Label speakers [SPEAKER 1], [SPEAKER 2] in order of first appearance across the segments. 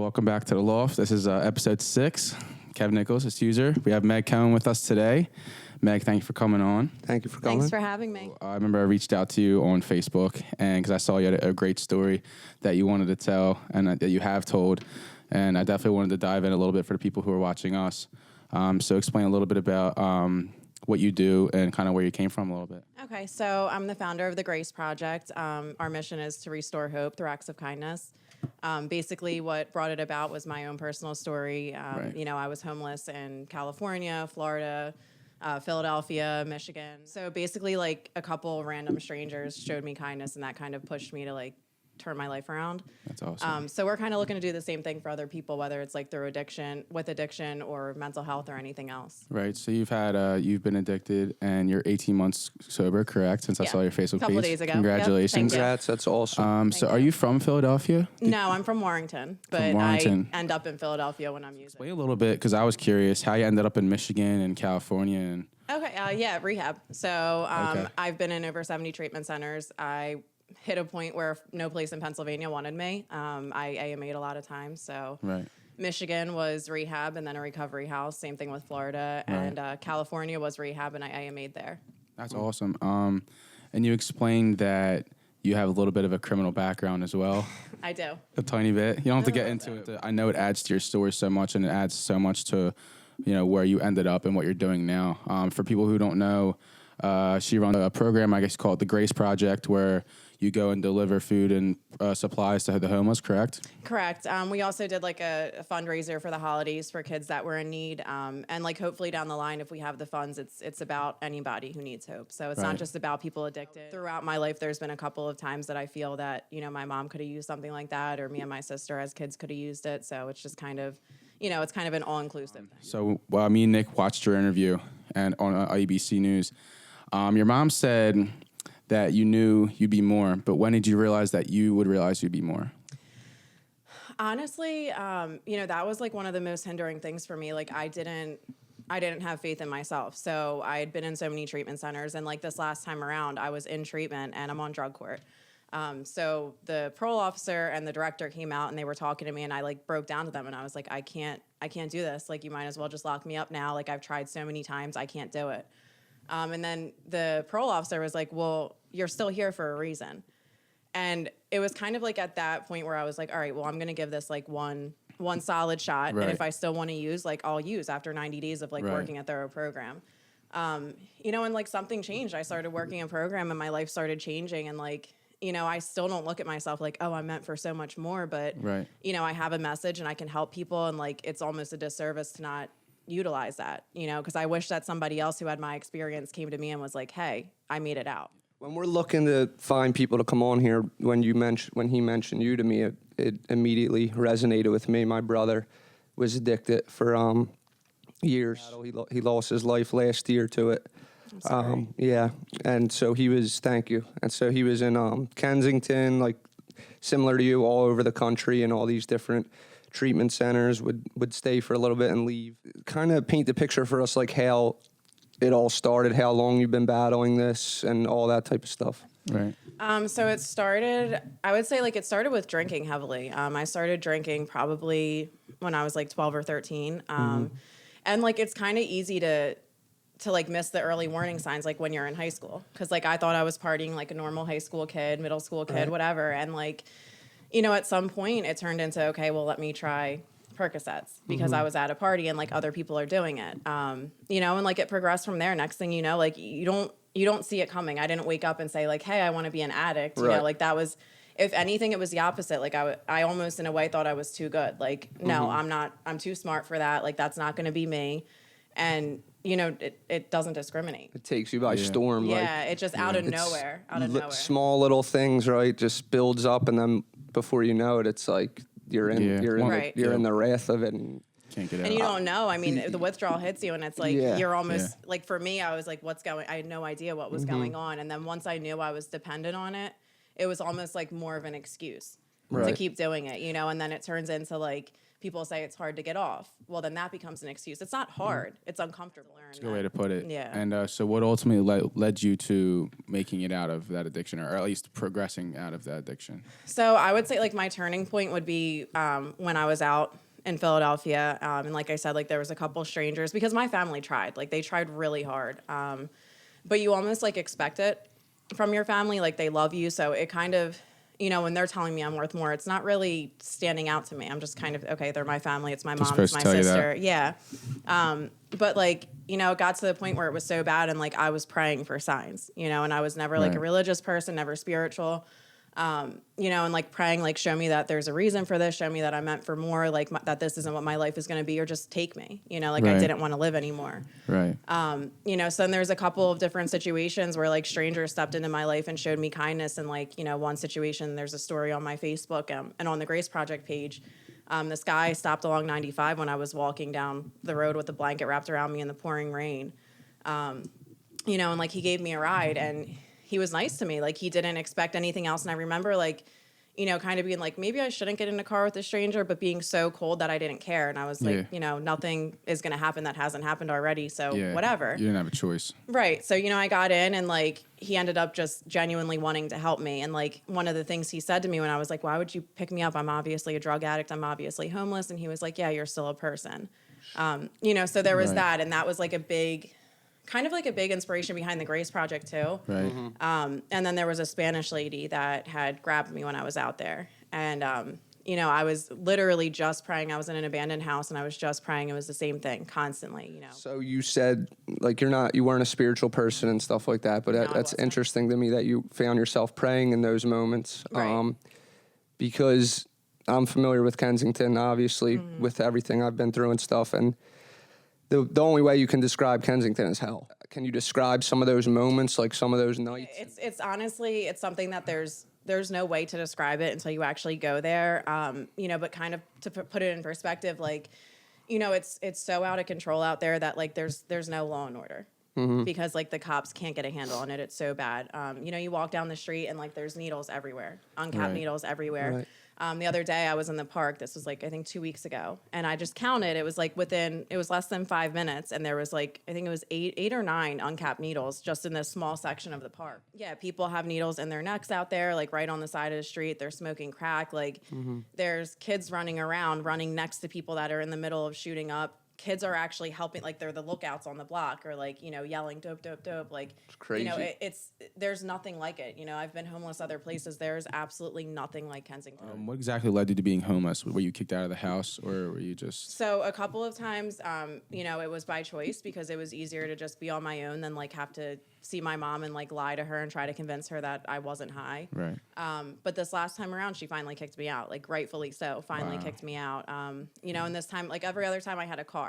[SPEAKER 1] Welcome back to the Loft. This is episode 6. Kevin Nichols, as user. We have Meg Cohen with us today. Meg, thank you for coming on.
[SPEAKER 2] Thank you for coming.
[SPEAKER 3] Thanks for having me.
[SPEAKER 1] I remember I reached out to you on Facebook, and because I saw you had a great story that you wanted to tell and that you have told, and I definitely wanted to dive in a little bit for the people who are watching us. So explain a little bit about what you do and kind of where you came from a little bit.
[SPEAKER 3] Okay, so I'm the founder of the Grace Project. Our mission is to restore hope through acts of kindness. Basically, what brought it about was my own personal story.
[SPEAKER 1] Right.
[SPEAKER 3] You know, I was homeless in California, Florida, Philadelphia, Michigan. So basically, like a couple random strangers showed me kindness, and that kind of pushed me to like turn my life around.
[SPEAKER 1] That's awesome.
[SPEAKER 3] So we're kind of looking to do the same thing for other people, whether it's like through addiction or mental health or anything else.
[SPEAKER 1] Right. So you've been addicted, and you're 18 months sober, correct? Since I saw your Facebook page.
[SPEAKER 3] A couple days ago.
[SPEAKER 1] Congratulations.
[SPEAKER 3] Yep, thank you.
[SPEAKER 2] Congrats, that's awesome.
[SPEAKER 1] So are you from Philadelphia?
[SPEAKER 3] No, I'm from Warrington, but
[SPEAKER 1] Warrington.
[SPEAKER 3] I end up in Philadelphia when I'm using.
[SPEAKER 1] Wait a little bit, because I was curious how you ended up in Michigan and California. And
[SPEAKER 3] Okay, rehab. So
[SPEAKER 1] Okay.
[SPEAKER 3] I've been in over 70 treatment centers. I hit a point where no place in Pennsylvania wanted me. I AMA'd a lot of times, so
[SPEAKER 1] right.
[SPEAKER 3] Michigan was rehab and then a recovery house. Same thing with Florida.
[SPEAKER 1] Right.
[SPEAKER 3] And California was rehab, and I AMA'd there.
[SPEAKER 1] That's awesome. And you explained that you have a little bit of a criminal background as well.
[SPEAKER 3] I do.
[SPEAKER 1] A tiny bit. You don't have to get into it. I know it adds to your story so much, and it adds so much to, where you ended up and what you're doing now. For people who don't know, she runs a program, I guess called the Grace Project, where you go and deliver food and supplies to the homeless, correct?
[SPEAKER 3] Correct. We also did like a fundraiser for the holidays for kids that were in need. And like hopefully down the line, if we have the funds, it's about anybody who needs hope. So it's not just about people addicted. Throughout my life, there's been a couple of times that I feel that, my mom could have used something like that, or me and my sister as kids could have used it. So it's just kind of, it's kind of an all-inclusive thing.
[SPEAKER 1] So me and Nick watched your interview and on ABC News. Your mom said that you knew you'd be more, but when did you realize that you would realize you'd be more?
[SPEAKER 3] Honestly, that was like one of the most hindering things for me. Like I didn't have faith in myself. So I had been in so many treatment centers, and like this last time around, I was in treatment and I'm on drug court. So the parole officer and the director came out and they were talking to me, and I like broke down to them and I was like, I can't do this. Like, you might as well just lock me up now. Like, I've tried so many times, I can't do it. And then the parole officer was like, well, you're still here for a reason. And it was kind of like at that point where I was like, all right, well, I'm going to give this like one solid shot.
[SPEAKER 1] Right.
[SPEAKER 3] And if I still want to use, like, I'll use after 90 days of like working a thorough program. And like something changed. I started working a program and my life started changing. And like, I still don't look at myself like, oh, I'm meant for so much more. But, I have a message and I can help people. And like, it's almost a disservice to not utilize that, because I wish that somebody else who had my experience came to me and was like, hey, I made it out.
[SPEAKER 2] When we're looking to find people to come on here, when he mentioned you to me, it immediately resonated with me. My brother was addicted for years. He lost his life last year to it.
[SPEAKER 3] I'm sorry.
[SPEAKER 2] Yeah, and so thank you. And so he was in Kensington, like similar to you, all over the country and all these different treatment centers, would stay for a little bit and leave. Kind of paint the picture for us, like how it all started, how long you've been battling this and all that type of stuff.
[SPEAKER 1] Right.
[SPEAKER 3] So it started, I would say like it started with drinking heavily. I started drinking probably when I was like 12 or 13. And like, it's kind of easy to like miss the early warning signs, like when you're in high school. Cause like, I thought I was partying like a normal high school kid, middle school kid, whatever. And like, at some point it turned into, okay, well, let me try Percocets because I was at a party and like other people are doing it. And like it progressed from there. Next thing you know, like you don't see it coming. I didn't wake up and say like, hey, I want to be an addict. You know, like that was, if anything, it was the opposite. Like I almost in a way thought I was too good. Like, no, I'm not, I'm too smart for that. Like, that's not going to be me. And it doesn't discriminate.
[SPEAKER 2] It takes you by storm.
[SPEAKER 3] Yeah, it just out of nowhere.
[SPEAKER 2] Small little things, right? Just builds up, and then before you know it, it's like you're in the wrath of it. And
[SPEAKER 1] can't get out.
[SPEAKER 3] And you don't know. I mean, the withdrawal hits you, and it's like you're almost like, for me, I was like, I had no idea what was going on. And then once I knew I was dependent on it, it was almost like more of an excuse to keep doing it, and then it turns into like, people say it's hard to get off. Well, then that becomes an excuse. It's not hard. It's uncomfortable.
[SPEAKER 1] That's a good way to put it.
[SPEAKER 3] Yeah.
[SPEAKER 1] And so what ultimately led you to making it out of that addiction, or at least progressing out of that addiction?
[SPEAKER 3] So I would say like my turning point would be when I was out in Philadelphia. And like I said, like there was a couple strangers because my family tried. Like they tried really hard. But you almost like expect it from your family. Like they love you. So it kind of, you know, when they're telling me I'm worth more, it's not really standing out to me. I'm just kind of, okay, they're my family. It's my mom, it's my sister. Yeah. But like, you know, it got to the point where it was so bad and like I was praying for signs, you know, and I was never like a religious person, never spiritual. You know, and like praying, like, show me that there's a reason for this, show me that I'm meant for more, like that this isn't what my life is going to be, or just take me, you know, like I didn't want to live anymore.
[SPEAKER 1] Right.
[SPEAKER 3] You know, so then there's a couple of different situations where like strangers stepped into my life and showed me kindness. And like, you know, one situation, there's a story on my Facebook and on the Grace Project page. This guy stopped along 95 when I was walking down the road with a blanket wrapped around me in the pouring rain. You know, and like he gave me a ride and he was nice to me. Like he didn't expect anything else. And I remember like, you know, kind of being like, maybe I shouldn't get in a car with a stranger, but being so cold that I didn't care. And I was like, you know, nothing is going to happen that hasn't happened already. So whatever.
[SPEAKER 1] You didn't have a choice.
[SPEAKER 3] Right. So, you know, I got in and like, he ended up just genuinely wanting to help me. And like, one of the things he said to me when I was like, why would you pick me up? I'm obviously a drug addict. I'm obviously homeless. And he was like, yeah, you're still a person. You know, so there was that. And that was like a big inspiration behind the Grace Project too.
[SPEAKER 1] Right.
[SPEAKER 3] And then there was a Spanish lady that had grabbed me when I was out there. And, you know, I was literally just praying. I was in an abandoned house and I was just praying. It was the same thing constantly, you know.
[SPEAKER 2] So you said like you weren't a spiritual person and stuff like that, but
[SPEAKER 3] No,
[SPEAKER 2] that's interesting to me that you found yourself praying in those moments.
[SPEAKER 3] Right.
[SPEAKER 2] Because I'm familiar with Kensington, obviously, with everything I've been through and stuff. And the only way you can describe Kensington is hell. Can you describe some of those moments, like some of those nights?
[SPEAKER 3] It's honestly, it's something that there's no way to describe it until you actually go there. You know, but kind of to put it in perspective, like, you know, it's so out of control out there that like there's no law and order. Because like the cops can't get a handle on it. It's so bad. You know, you walk down the street and like there's needles everywhere, uncapped needles everywhere. Right. The other day I was in the park. This was like, I think 2 weeks ago. And I just counted. It was like it was less than 5 minutes. And there was like, I think it was eight or nine uncapped needles just in this small section of the park. Yeah. People have needles in their necks out there, like right on the side of the street. They're smoking crack. Like there's kids running around, running next to people that are in the middle of shooting up. Kids are actually helping, like they're the lookouts on the block or like, you know, yelling dope, dope, dope. Like,
[SPEAKER 2] it's crazy.
[SPEAKER 3] You know, there's nothing like it. You know, I've been homeless other places. There's absolutely nothing like Kensington.
[SPEAKER 1] What exactly led you to being homeless? Were you kicked out of the house or were you just...
[SPEAKER 3] So a couple of times, you know, it was by choice because it was easier to just be on my own than like have to see my mom and like lie to her and try to convince her that I wasn't high.
[SPEAKER 1] Right.
[SPEAKER 3] But this last time around, she finally kicked me out, like rightfully so, finally kicked me out. You know, and this time, like every other time I had a car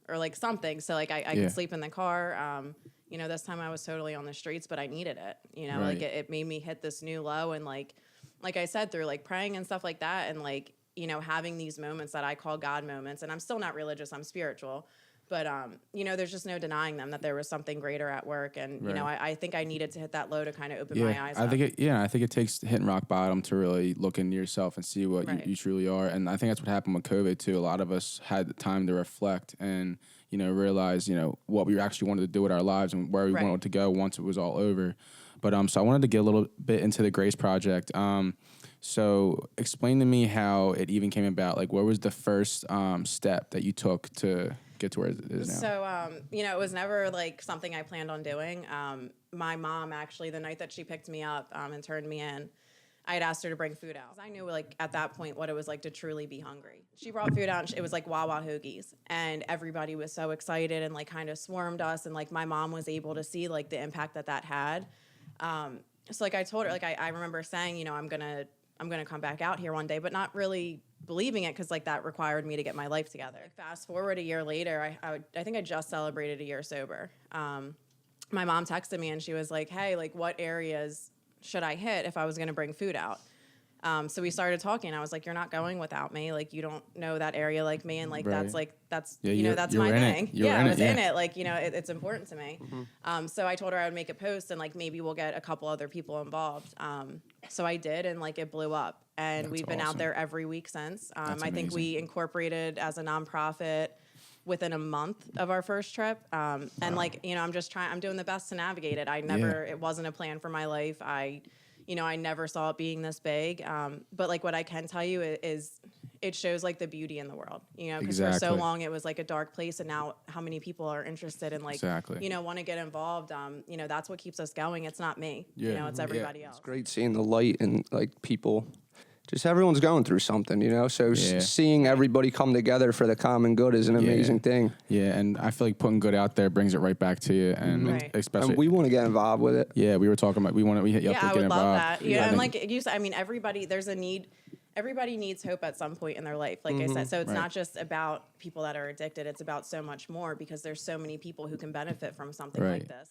[SPEAKER 3] or like something. So like I could sleep in the car. You know, this time I was totally on the streets, but I needed it, you know, like it made me hit this new low. And like I said, through like praying and stuff like that. And like, you know, having these moments that I call God moments, and I'm still not religious, I'm spiritual. But, you know, there's just no denying them that there was something greater at work. And, you know, I think I needed to hit that low to kind of open my eyes up.
[SPEAKER 1] I think it takes hitting rock bottom to really look into yourself and see what you truly are. And I think that's what happened with COVID, too. A lot of us had the time to reflect and, you know, realize, you know, what we actually wanted to do with our lives and where we wanted to go once it was all over. But so I wanted to get a little bit into the Grace Project. So explain to me how it even came about. Like, what was the first step that you took to get to where it is now?
[SPEAKER 3] So, you know, it was never like something I planned on doing. My mom actually, the night that she picked me up and turned me in, I had asked her to bring food out. I knew like at that point what it was like to truly be hungry. She brought food out and it was like Wawa hoagies and everybody was so excited and like kind of swarmed us. And like my mom was able to see like the impact that had. So like I told her, like I remember saying, you know, I'm gonna come back out here one day, but not really believing it because like that required me to get my life together. Fast forward a year later, I think I just celebrated a year sober. My mom texted me and she was like, hey, like what areas should I hit if I was going to bring food out? So we started talking. I was like, you're not going without me. Like, you don't know that area like me. And like, that's you know, that's my thing. I was in it. Like, you know, it's important to me. So I told her I would make a post and like, maybe we'll get a couple other people involved. So I did. And like, it blew up. and
[SPEAKER 1] That's
[SPEAKER 3] we've been out
[SPEAKER 1] awesome.
[SPEAKER 3] there every week since.
[SPEAKER 1] That's
[SPEAKER 3] I think we incorporated as a nonprofit within a month of our first trip. And like, I'm doing the best to navigate it. It wasn't a plan for my life. I never saw it being this big. But like what I can tell you is it shows like the beauty in the world, because for so long it was like a dark place, and now how many people are interested in like, want to get involved. That's what keeps us going. It's not me, it's everybody else.
[SPEAKER 2] It's great seeing the light and like people. Just everyone's going through something, so seeing everybody come together for the common good is an amazing thing.
[SPEAKER 1] Yeah, and I feel like putting good out there brings it right back to you, and especially...
[SPEAKER 2] And we want to get involved with it.
[SPEAKER 1] Yeah, we were talking about, we hit you up to get involved.
[SPEAKER 3] I would love that. Yeah, and like you said, everybody, there's a need... Everybody needs hope at some point in their life, like I said. So it's not just about people that are addicted. It's about so much more, because there's so many people who can benefit from something like this.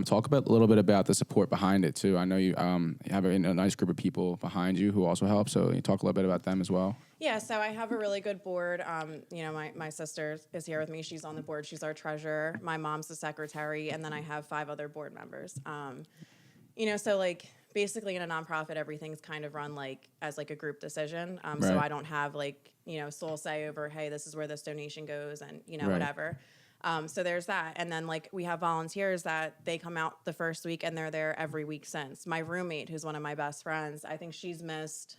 [SPEAKER 1] Talk about a little bit about the support behind it, too. I know you have a nice group of people behind you who also help. So you talk a little bit about them as well.
[SPEAKER 3] Yeah, so I have a really good board. My sister is here with me. She's on the board. She's our treasurer. My mom's the secretary. And then I have 5 other board members. So like... Basically, in a nonprofit, everything's kind of run like as like a group decision. So I don't have like, sole say over, hey, this is where this donation goes and, whatever. So there's that. And then like we have volunteers that they come out the first week and they're there every week since. My roommate, who's one of my best friends, I think she's missed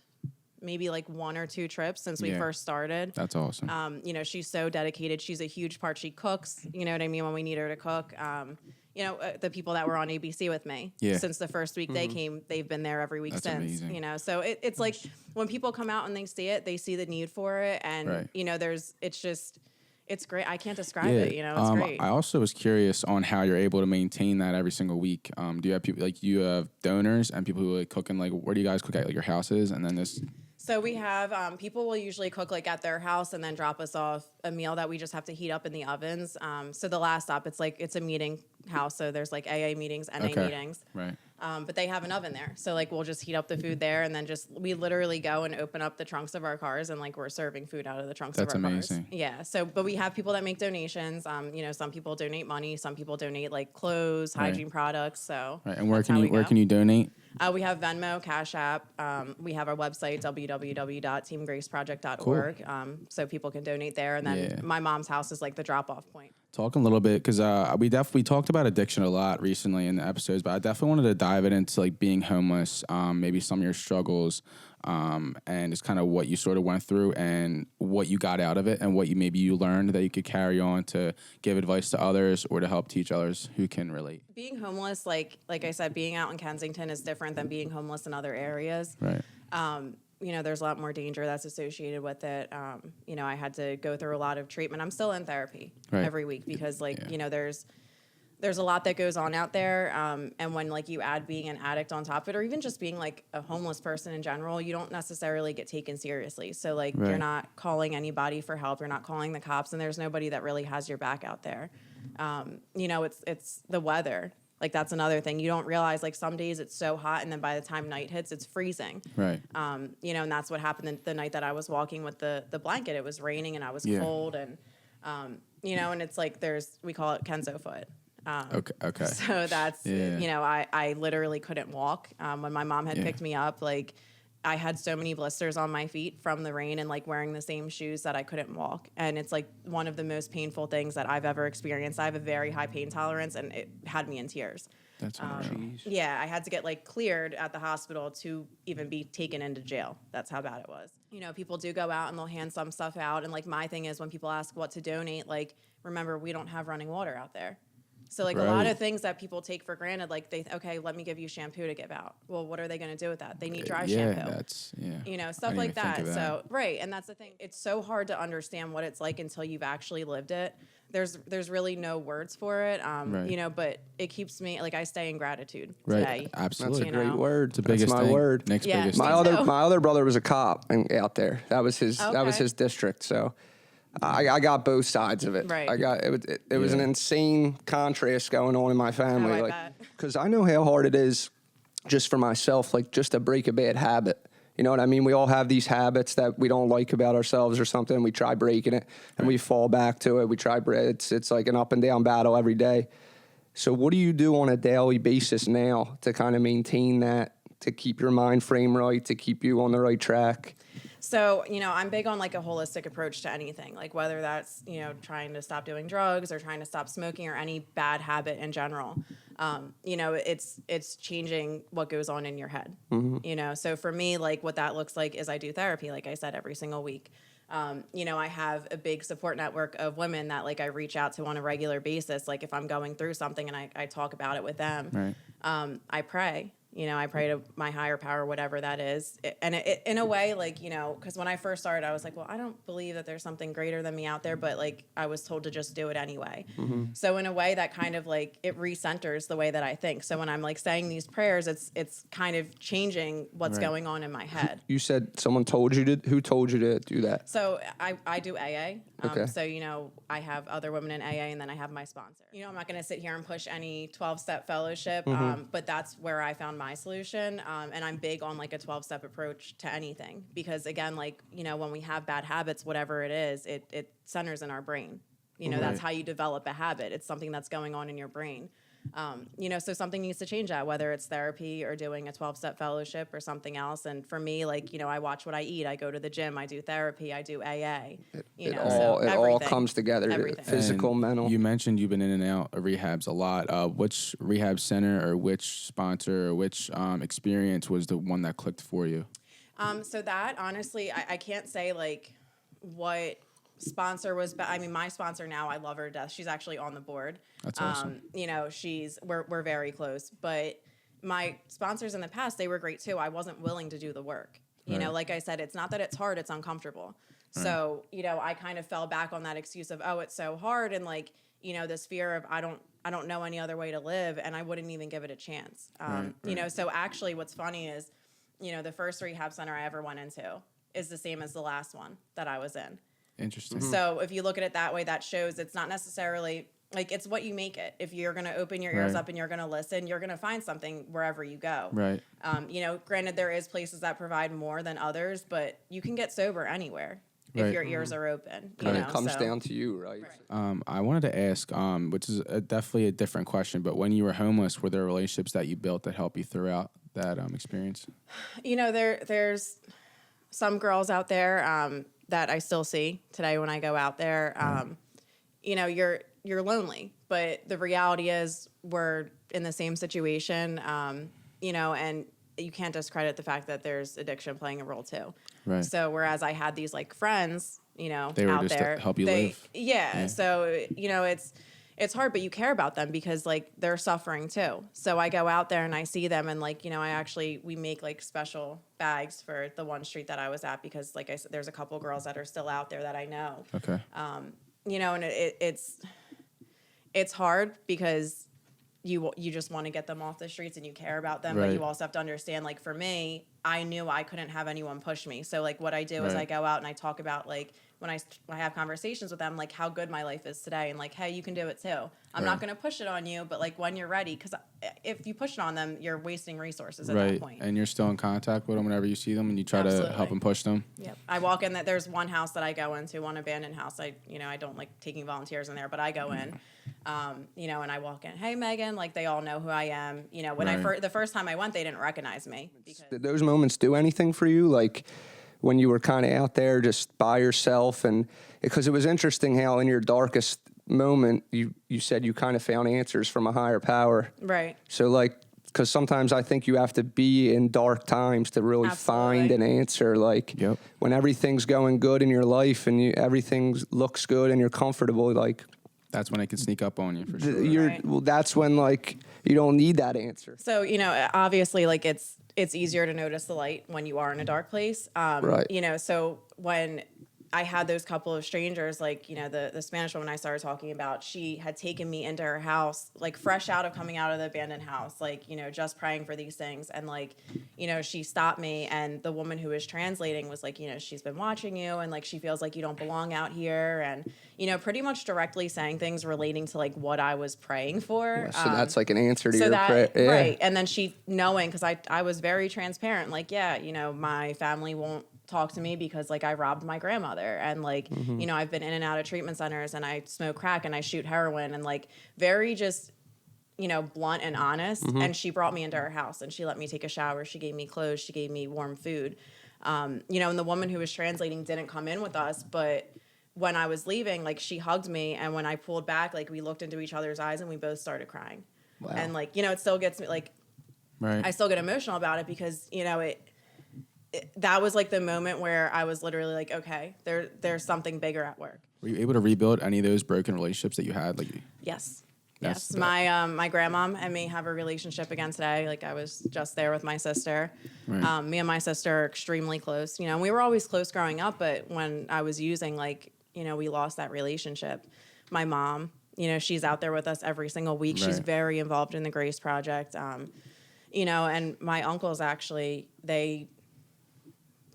[SPEAKER 3] maybe like 1 or 2 trips since we first started.
[SPEAKER 1] That's awesome.
[SPEAKER 3] She's so dedicated. She's a huge part. She cooks, you know what I mean, when we need her to cook. The people that were on ABC with me since the first week they came, they've been there every week since.
[SPEAKER 1] Amazing.
[SPEAKER 3] So it's like when people come out and they see it, they see the need for it, and it's great. I can't describe it. It's great.
[SPEAKER 1] I also was curious on how you're able to maintain that every single week. Do you have people like you have donors and people who like cook in like where do you guys cook at like your houses and then this?
[SPEAKER 3] So we have people will usually cook like at their house and then drop us off a meal that we just have to heat up in the ovens. So the last stop, it's a meeting house. So there's like AA meetings, NA meetings.
[SPEAKER 1] Right.
[SPEAKER 3] But they have an oven there. So like we'll just heat up the food there, and then we literally go and open up the trunks of our cars, and like we're serving food out of the trunks of our cars.
[SPEAKER 1] That's amazing.
[SPEAKER 3] Yeah. So but we have people that make donations. Some people donate money, some people donate like clothes, hygiene products. So
[SPEAKER 1] and where can you donate?
[SPEAKER 3] We have Venmo, Cash App. We have our website, www.teamgraceproject.org. So people can donate there. And then my mom's house is like the drop-off point.
[SPEAKER 1] Talking a little bit, because we talked about addiction a lot recently in the episodes, but I definitely wanted to dive it into like being homeless, maybe some of your struggles, and just kind of what you sort of went through and what you got out of it and what you learned that you could carry on to give advice to others or to help teach others who can relate. Being
[SPEAKER 3] homeless, like I said, being out in Kensington is different than being homeless in other areas.
[SPEAKER 1] Right.
[SPEAKER 3] There's a lot more danger that's associated with it. I had to go through a lot of treatment. I'm still in therapy every week because there's a lot that goes on out there. And when like you add being an addict on top of it, or even just being like a homeless person in general, you don't necessarily get taken seriously. So like you're not calling anybody for help. You're not calling the cops, and there's nobody that really has your back out there. It's the weather. Like that's another thing. You don't realize like some days it's so hot, and then by the time night hits, it's freezing.
[SPEAKER 1] Right.
[SPEAKER 3] And that's what happened the night that I was walking with the blanket. It was raining and I was cold, and and it's like we call it Kenzo foot.
[SPEAKER 1] Okay.
[SPEAKER 3] So that's I literally couldn't walk. When my mom had picked me up, like I had so many blisters on my feet from the rain and like wearing the same shoes that I couldn't walk. And it's like one of the most painful things that I've ever experienced. I have a very high pain tolerance, and it had me in tears.
[SPEAKER 1] That's unreal.
[SPEAKER 3] Yeah, I had to get like cleared at the hospital to even be taken into jail. That's how bad it was. People do go out and they'll hand some stuff out. And like my thing is when people ask what to donate, like remember we don't have running water out there. So like a lot of things that people take for granted, like let me give you shampoo to give out. Well, what are they going to do with that? They need dry shampoo. Stuff like that. So and that's the thing. It's so hard to understand what it's like until you've actually lived it. There's really no words for it. But it keeps me like I stay in gratitude today.
[SPEAKER 1] Absolutely.
[SPEAKER 2] That's a great word.
[SPEAKER 1] It's the biggest
[SPEAKER 2] my
[SPEAKER 1] thing.
[SPEAKER 2] word.
[SPEAKER 1] Next biggest
[SPEAKER 2] my
[SPEAKER 1] thing.
[SPEAKER 2] my other brother was a cop out there. That was his district. So I got both sides of it.
[SPEAKER 3] Right.
[SPEAKER 2] It was an insane contrast going on in my family. Because I know how hard it is just for myself, like just to break a bad habit. You know what I mean? We all have these habits that we don't like about ourselves or something. We try breaking it and we fall back to it. We try, it's like an up and down battle every day. So what do you do on a daily basis now to kind of maintain that to keep your mind frame right, to keep you on the right track?
[SPEAKER 3] So, I'm big on like a holistic approach to anything, like whether that's, trying to stop doing drugs or trying to stop smoking or any bad habit in general. It's changing what goes on in your head, so for me, like what that looks like is I do therapy, like I said, every single week. I have a big support network of women that like I reach out to on a regular basis. Like if I'm going through something and I talk about it with them,
[SPEAKER 1] Right.
[SPEAKER 3] I pray. I pray to my higher power, whatever that is. And in a way, like, because when I first started, I was like, well, I don't believe that there's something greater than me out there, but like I was told to just do it anyway. So in a way that kind of like it recenters the way that I think. So when I'm like saying these prayers, it's kind of changing what's
[SPEAKER 1] Right.
[SPEAKER 3] going on in my head.
[SPEAKER 2] You said someone told you to, who told you to do that?
[SPEAKER 3] So I do AA.
[SPEAKER 2] Okay.
[SPEAKER 3] So, I have other women in AA and then I have my sponsor. I'm not going to sit here and push any 12-step fellowship, but that's where I found my solution. And I'm big on like a 12-step approach to anything because again, like, when we have bad habits, whatever it is, it centers in our brain. That's how you develop a habit. It's something that's going on in your brain. So something needs to change that, whether it's therapy or doing a 12-step fellowship or something else. And for me, like, I watch what I eat. I go to the gym. I do therapy. I do AA.
[SPEAKER 2] It all comes together.
[SPEAKER 3] Everything.
[SPEAKER 2] Physical,
[SPEAKER 1] And
[SPEAKER 2] mental.
[SPEAKER 1] You mentioned you've been in and out of rehabs a lot. Which rehab center or which sponsor or which experience was the one that clicked for you?
[SPEAKER 3] So that, honestly, I can't say, like, what sponsor was, but I mean, my sponsor now, I love her to death. She's actually on the board.
[SPEAKER 1] That's awesome.
[SPEAKER 3] We're very close, but my sponsors in the past, they were great too. I wasn't willing to do the work. Like I said, it's not that it's hard, it's uncomfortable. Right. So, I kind of fell back on that excuse of, oh, it's so hard. And like, this fear of, I don't know any other way to live. And I wouldn't even give it a chance.
[SPEAKER 1] Right.
[SPEAKER 3] So actually what's funny is, the first rehab center I ever went into is the same as the last one that I was in.
[SPEAKER 1] Interesting.
[SPEAKER 3] So if you look at it that way, that shows it's not necessarily like it's what you make it. If you're going to open your ears
[SPEAKER 1] Right.
[SPEAKER 3] up and you're going to listen, you're going to find something wherever you go.
[SPEAKER 1] Right.
[SPEAKER 3] Granted, there is places that provide more than others, but you can get sober anywhere if
[SPEAKER 1] Right.
[SPEAKER 3] your ears are open.
[SPEAKER 2] It comes down to you, right?
[SPEAKER 1] I wanted to ask, which is definitely a different question, but when you were homeless, were there relationships that you built that helped you throughout that experience?
[SPEAKER 3] There's some girls out there that I still see today when I go out there. You're lonely, but the reality is we're in the same situation, and you can't discredit the fact that there's addiction playing a role too.
[SPEAKER 1] Right.
[SPEAKER 3] So whereas I had these like friends,
[SPEAKER 1] They were
[SPEAKER 3] out
[SPEAKER 1] just
[SPEAKER 3] there,
[SPEAKER 1] to help you live.
[SPEAKER 3] Yeah. So, it's hard, but you care about them because like they're suffering too. So I go out there and I see them and like, we make like special bags for the one street that I was at because like I said, there's a couple girls that are still out there that I know.
[SPEAKER 1] Okay.
[SPEAKER 3] And it's hard because you just want to get them off the streets and you care about them,
[SPEAKER 1] Right.
[SPEAKER 3] but you also have to understand, like for me, I knew I couldn't have anyone push me. So like what I do is
[SPEAKER 1] Right.
[SPEAKER 3] I go out and I talk about like when I have conversations with them, like how good my life is today and like, hey, you can do it too. I'm not
[SPEAKER 1] Right.
[SPEAKER 3] going to push it on you, but like when you're ready, because if you push it on them, you're wasting resources at
[SPEAKER 1] Right.
[SPEAKER 3] that point.
[SPEAKER 1] And you're still in contact with them whenever you see them and you try to
[SPEAKER 3] Absolutely.
[SPEAKER 1] help them push them?
[SPEAKER 3] Yep. I walk in there's one house that I go into, one abandoned house. I don't like taking volunteers in there, but I go in, and I walk in, hey, Megan, like they all know who I am. When
[SPEAKER 1] Right.
[SPEAKER 3] the first time I went, they didn't recognize me.
[SPEAKER 2] Did those moments do anything for you? Like when you were kind of out there just by yourself? And because it was interesting how in your darkest moment, you said you kind of found answers from a higher power.
[SPEAKER 3] Right.
[SPEAKER 2] So like, because sometimes I think you have to be in dark times to really find an answer. Like
[SPEAKER 1] Yep.
[SPEAKER 2] when everything's going good in your life and everything looks good and you're comfortable, like
[SPEAKER 1] That's when it can sneak up on you for sure.
[SPEAKER 3] Right.
[SPEAKER 2] well, that's when like you don't need that answer.
[SPEAKER 3] So, obviously like it's easier to notice the light when you are in a dark place.
[SPEAKER 2] Right.
[SPEAKER 3] So when I had those couple of strangers, like, the Spanish woman I started talking about, she had taken me into her house, like fresh out of coming out of the abandoned house, like, just praying for these things. And like, she stopped me and the woman who was translating was like, she's been watching you and like, she feels like you don't belong out here. And, pretty much directly saying things relating to like what I was praying for.
[SPEAKER 2] So that's like an answer to
[SPEAKER 3] So
[SPEAKER 2] your prayer. Yeah.
[SPEAKER 3] right. And then she knowing, because I was very transparent, like, my family won't talk to me because like I robbed my grandmother and like, I've been in and out of treatment centers and I smoke crack and I shoot heroin and like very just, blunt and honest. And she brought me into her house and she let me take a shower. She gave me clothes. She gave me warm food. And the woman who was translating didn't come in with us, but when I was leaving, like, she hugged me. And when I pulled back, like, we looked into each other's eyes and we both started crying.
[SPEAKER 2] Wow.
[SPEAKER 3] And, like, it still gets me, like,
[SPEAKER 1] Right.
[SPEAKER 3] I still get emotional about it because, that was like the moment where I was literally like, okay, there's something bigger at work.
[SPEAKER 1] Were you able to rebuild any of those broken relationships that you had? Like,
[SPEAKER 3] Yes.
[SPEAKER 1] That's
[SPEAKER 3] Yes. My grandmom and me have a relationship again today. Like, I was just there with my sister.
[SPEAKER 1] Right.
[SPEAKER 3] Me and my sister are extremely close. We were always close growing up, but when I was using, like, we lost that relationship. My mom, she's out there with us every single week. She's
[SPEAKER 1] Right.
[SPEAKER 3] very involved in the Grace Project. And my uncles actually, they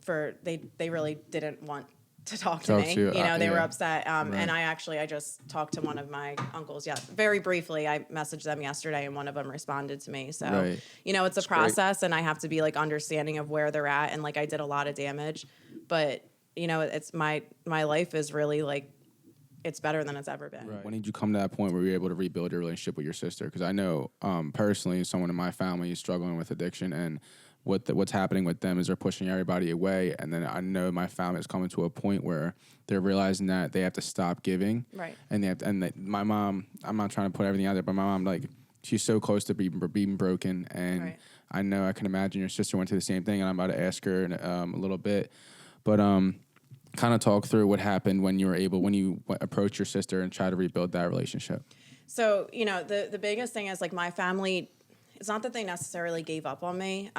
[SPEAKER 3] really didn't want to talk to me.
[SPEAKER 1] you,
[SPEAKER 3] They were
[SPEAKER 1] yeah.
[SPEAKER 3] upset.
[SPEAKER 1] Right.
[SPEAKER 3] And I just talked to one of my uncles. Yeah, very briefly. I messaged them yesterday, and one of them responded to me. So,
[SPEAKER 1] Right.
[SPEAKER 3] It's a process, and I have to be like understanding of where they're at. And like, I did a lot of damage, but it's my life is really like, it's better than it's ever been.
[SPEAKER 1] Right. When did you come to that point where you were able to rebuild your relationship with your sister? Because I know personally, someone in my family is struggling with addiction, and what's happening with them is they're pushing everybody away. And then I know my family is coming to a point where they're realizing that they have to stop giving.
[SPEAKER 3] Right.
[SPEAKER 1] And my mom, I'm not trying to put everything out there, but my mom, like, she's so close to being broken. And
[SPEAKER 3] Right.
[SPEAKER 1] I know I can imagine your sister went through the same thing, and I'm about to ask her in a little bit. But kind of talk through what happened when you approached your sister and try to rebuild that relationship.
[SPEAKER 3] So, the biggest thing is, like, my family, it's not that they necessarily gave up on me.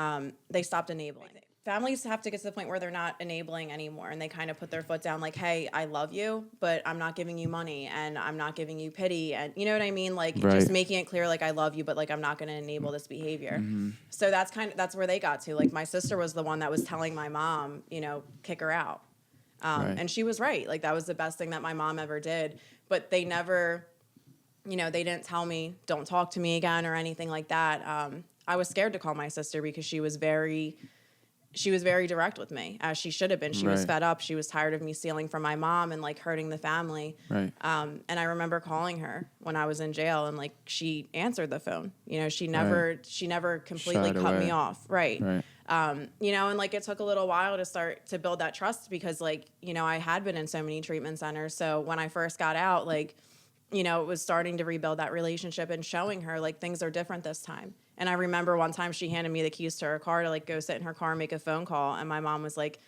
[SPEAKER 3] They stopped enabling. Families have to get to the point where they're not enabling anymore, and they kind of put their foot down, like, hey, I love you, but I'm not giving you money, and I'm not giving you pity, and you know what I mean? Like,
[SPEAKER 1] Right.
[SPEAKER 3] just making it clear, like, I love you, but, like, I'm not going to enable this behavior. So that's where they got to. Like, my sister was the one that was telling my mom, kick her out.
[SPEAKER 1] Right.
[SPEAKER 3] And she was right. Like, that was the best thing that my mom ever did. But they never, they didn't tell me, don't talk to me again or anything like that. I was scared to call my sister because she was very direct with me, as she should have been. She was
[SPEAKER 1] Right.
[SPEAKER 3] fed up. She was tired of me stealing from my mom and, like, hurting the family.
[SPEAKER 1] Right.
[SPEAKER 3] And I remember calling her when I was in jail, and, like, she answered the phone. She never completely
[SPEAKER 1] Shied
[SPEAKER 3] cut me
[SPEAKER 1] away.
[SPEAKER 3] off. Right.
[SPEAKER 1] Right.
[SPEAKER 3] And like, it took a little while to start to build that trust because, like, I had been in so many treatment centers. So when I first got out, like, it was starting to rebuild that relationship and showing her, like, things are different this time. And I remember one time she handed me the keys to her car to, like, go sit in her car and make a phone call. And my mom was like,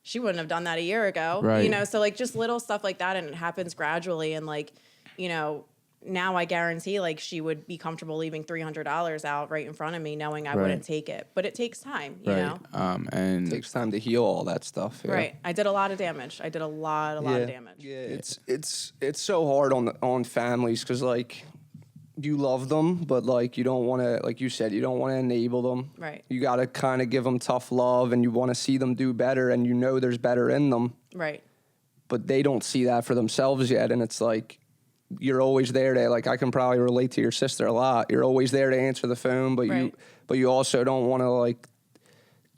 [SPEAKER 3] she wouldn't have done that a year ago.
[SPEAKER 1] Right.
[SPEAKER 3] So, like, just little stuff like that. And it happens gradually. And, like, now I guarantee, like, she would be comfortable leaving $300 out right in front of me, knowing I
[SPEAKER 1] Right.
[SPEAKER 3] wouldn't take it. But it takes time, you
[SPEAKER 1] Right.
[SPEAKER 3] know?
[SPEAKER 1] And
[SPEAKER 2] It takes time to heal all that stuff. Yeah.
[SPEAKER 3] Right. I did a lot of damage. I did a lot of damage.
[SPEAKER 2] Yeah, it's so hard on families because, like, you love them, but, like, you don't want to, like you said, you don't want to enable them.
[SPEAKER 3] Right.
[SPEAKER 2] You got to kind of give them tough love, and you want to see them do better, and there's better in them,
[SPEAKER 3] Right.
[SPEAKER 2] but they don't see that for themselves yet, and it's like you're always there to, like, I can probably relate to your sister a lot. You're always there to answer the phone, but
[SPEAKER 3] Right.
[SPEAKER 2] you also don't want to, like,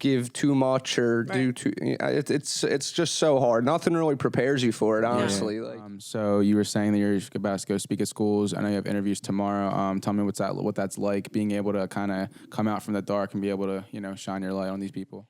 [SPEAKER 2] give too much or do
[SPEAKER 3] Right.
[SPEAKER 2] too. It's just so hard. Nothing really prepares you for it, honestly.
[SPEAKER 1] Yeah.
[SPEAKER 2] Like,
[SPEAKER 1] So you were saying that you're about to go speak at schools. I know you have interviews tomorrow. Tell me what that's like, being able to kind of come out from the dark and be able to, shine your light on these people.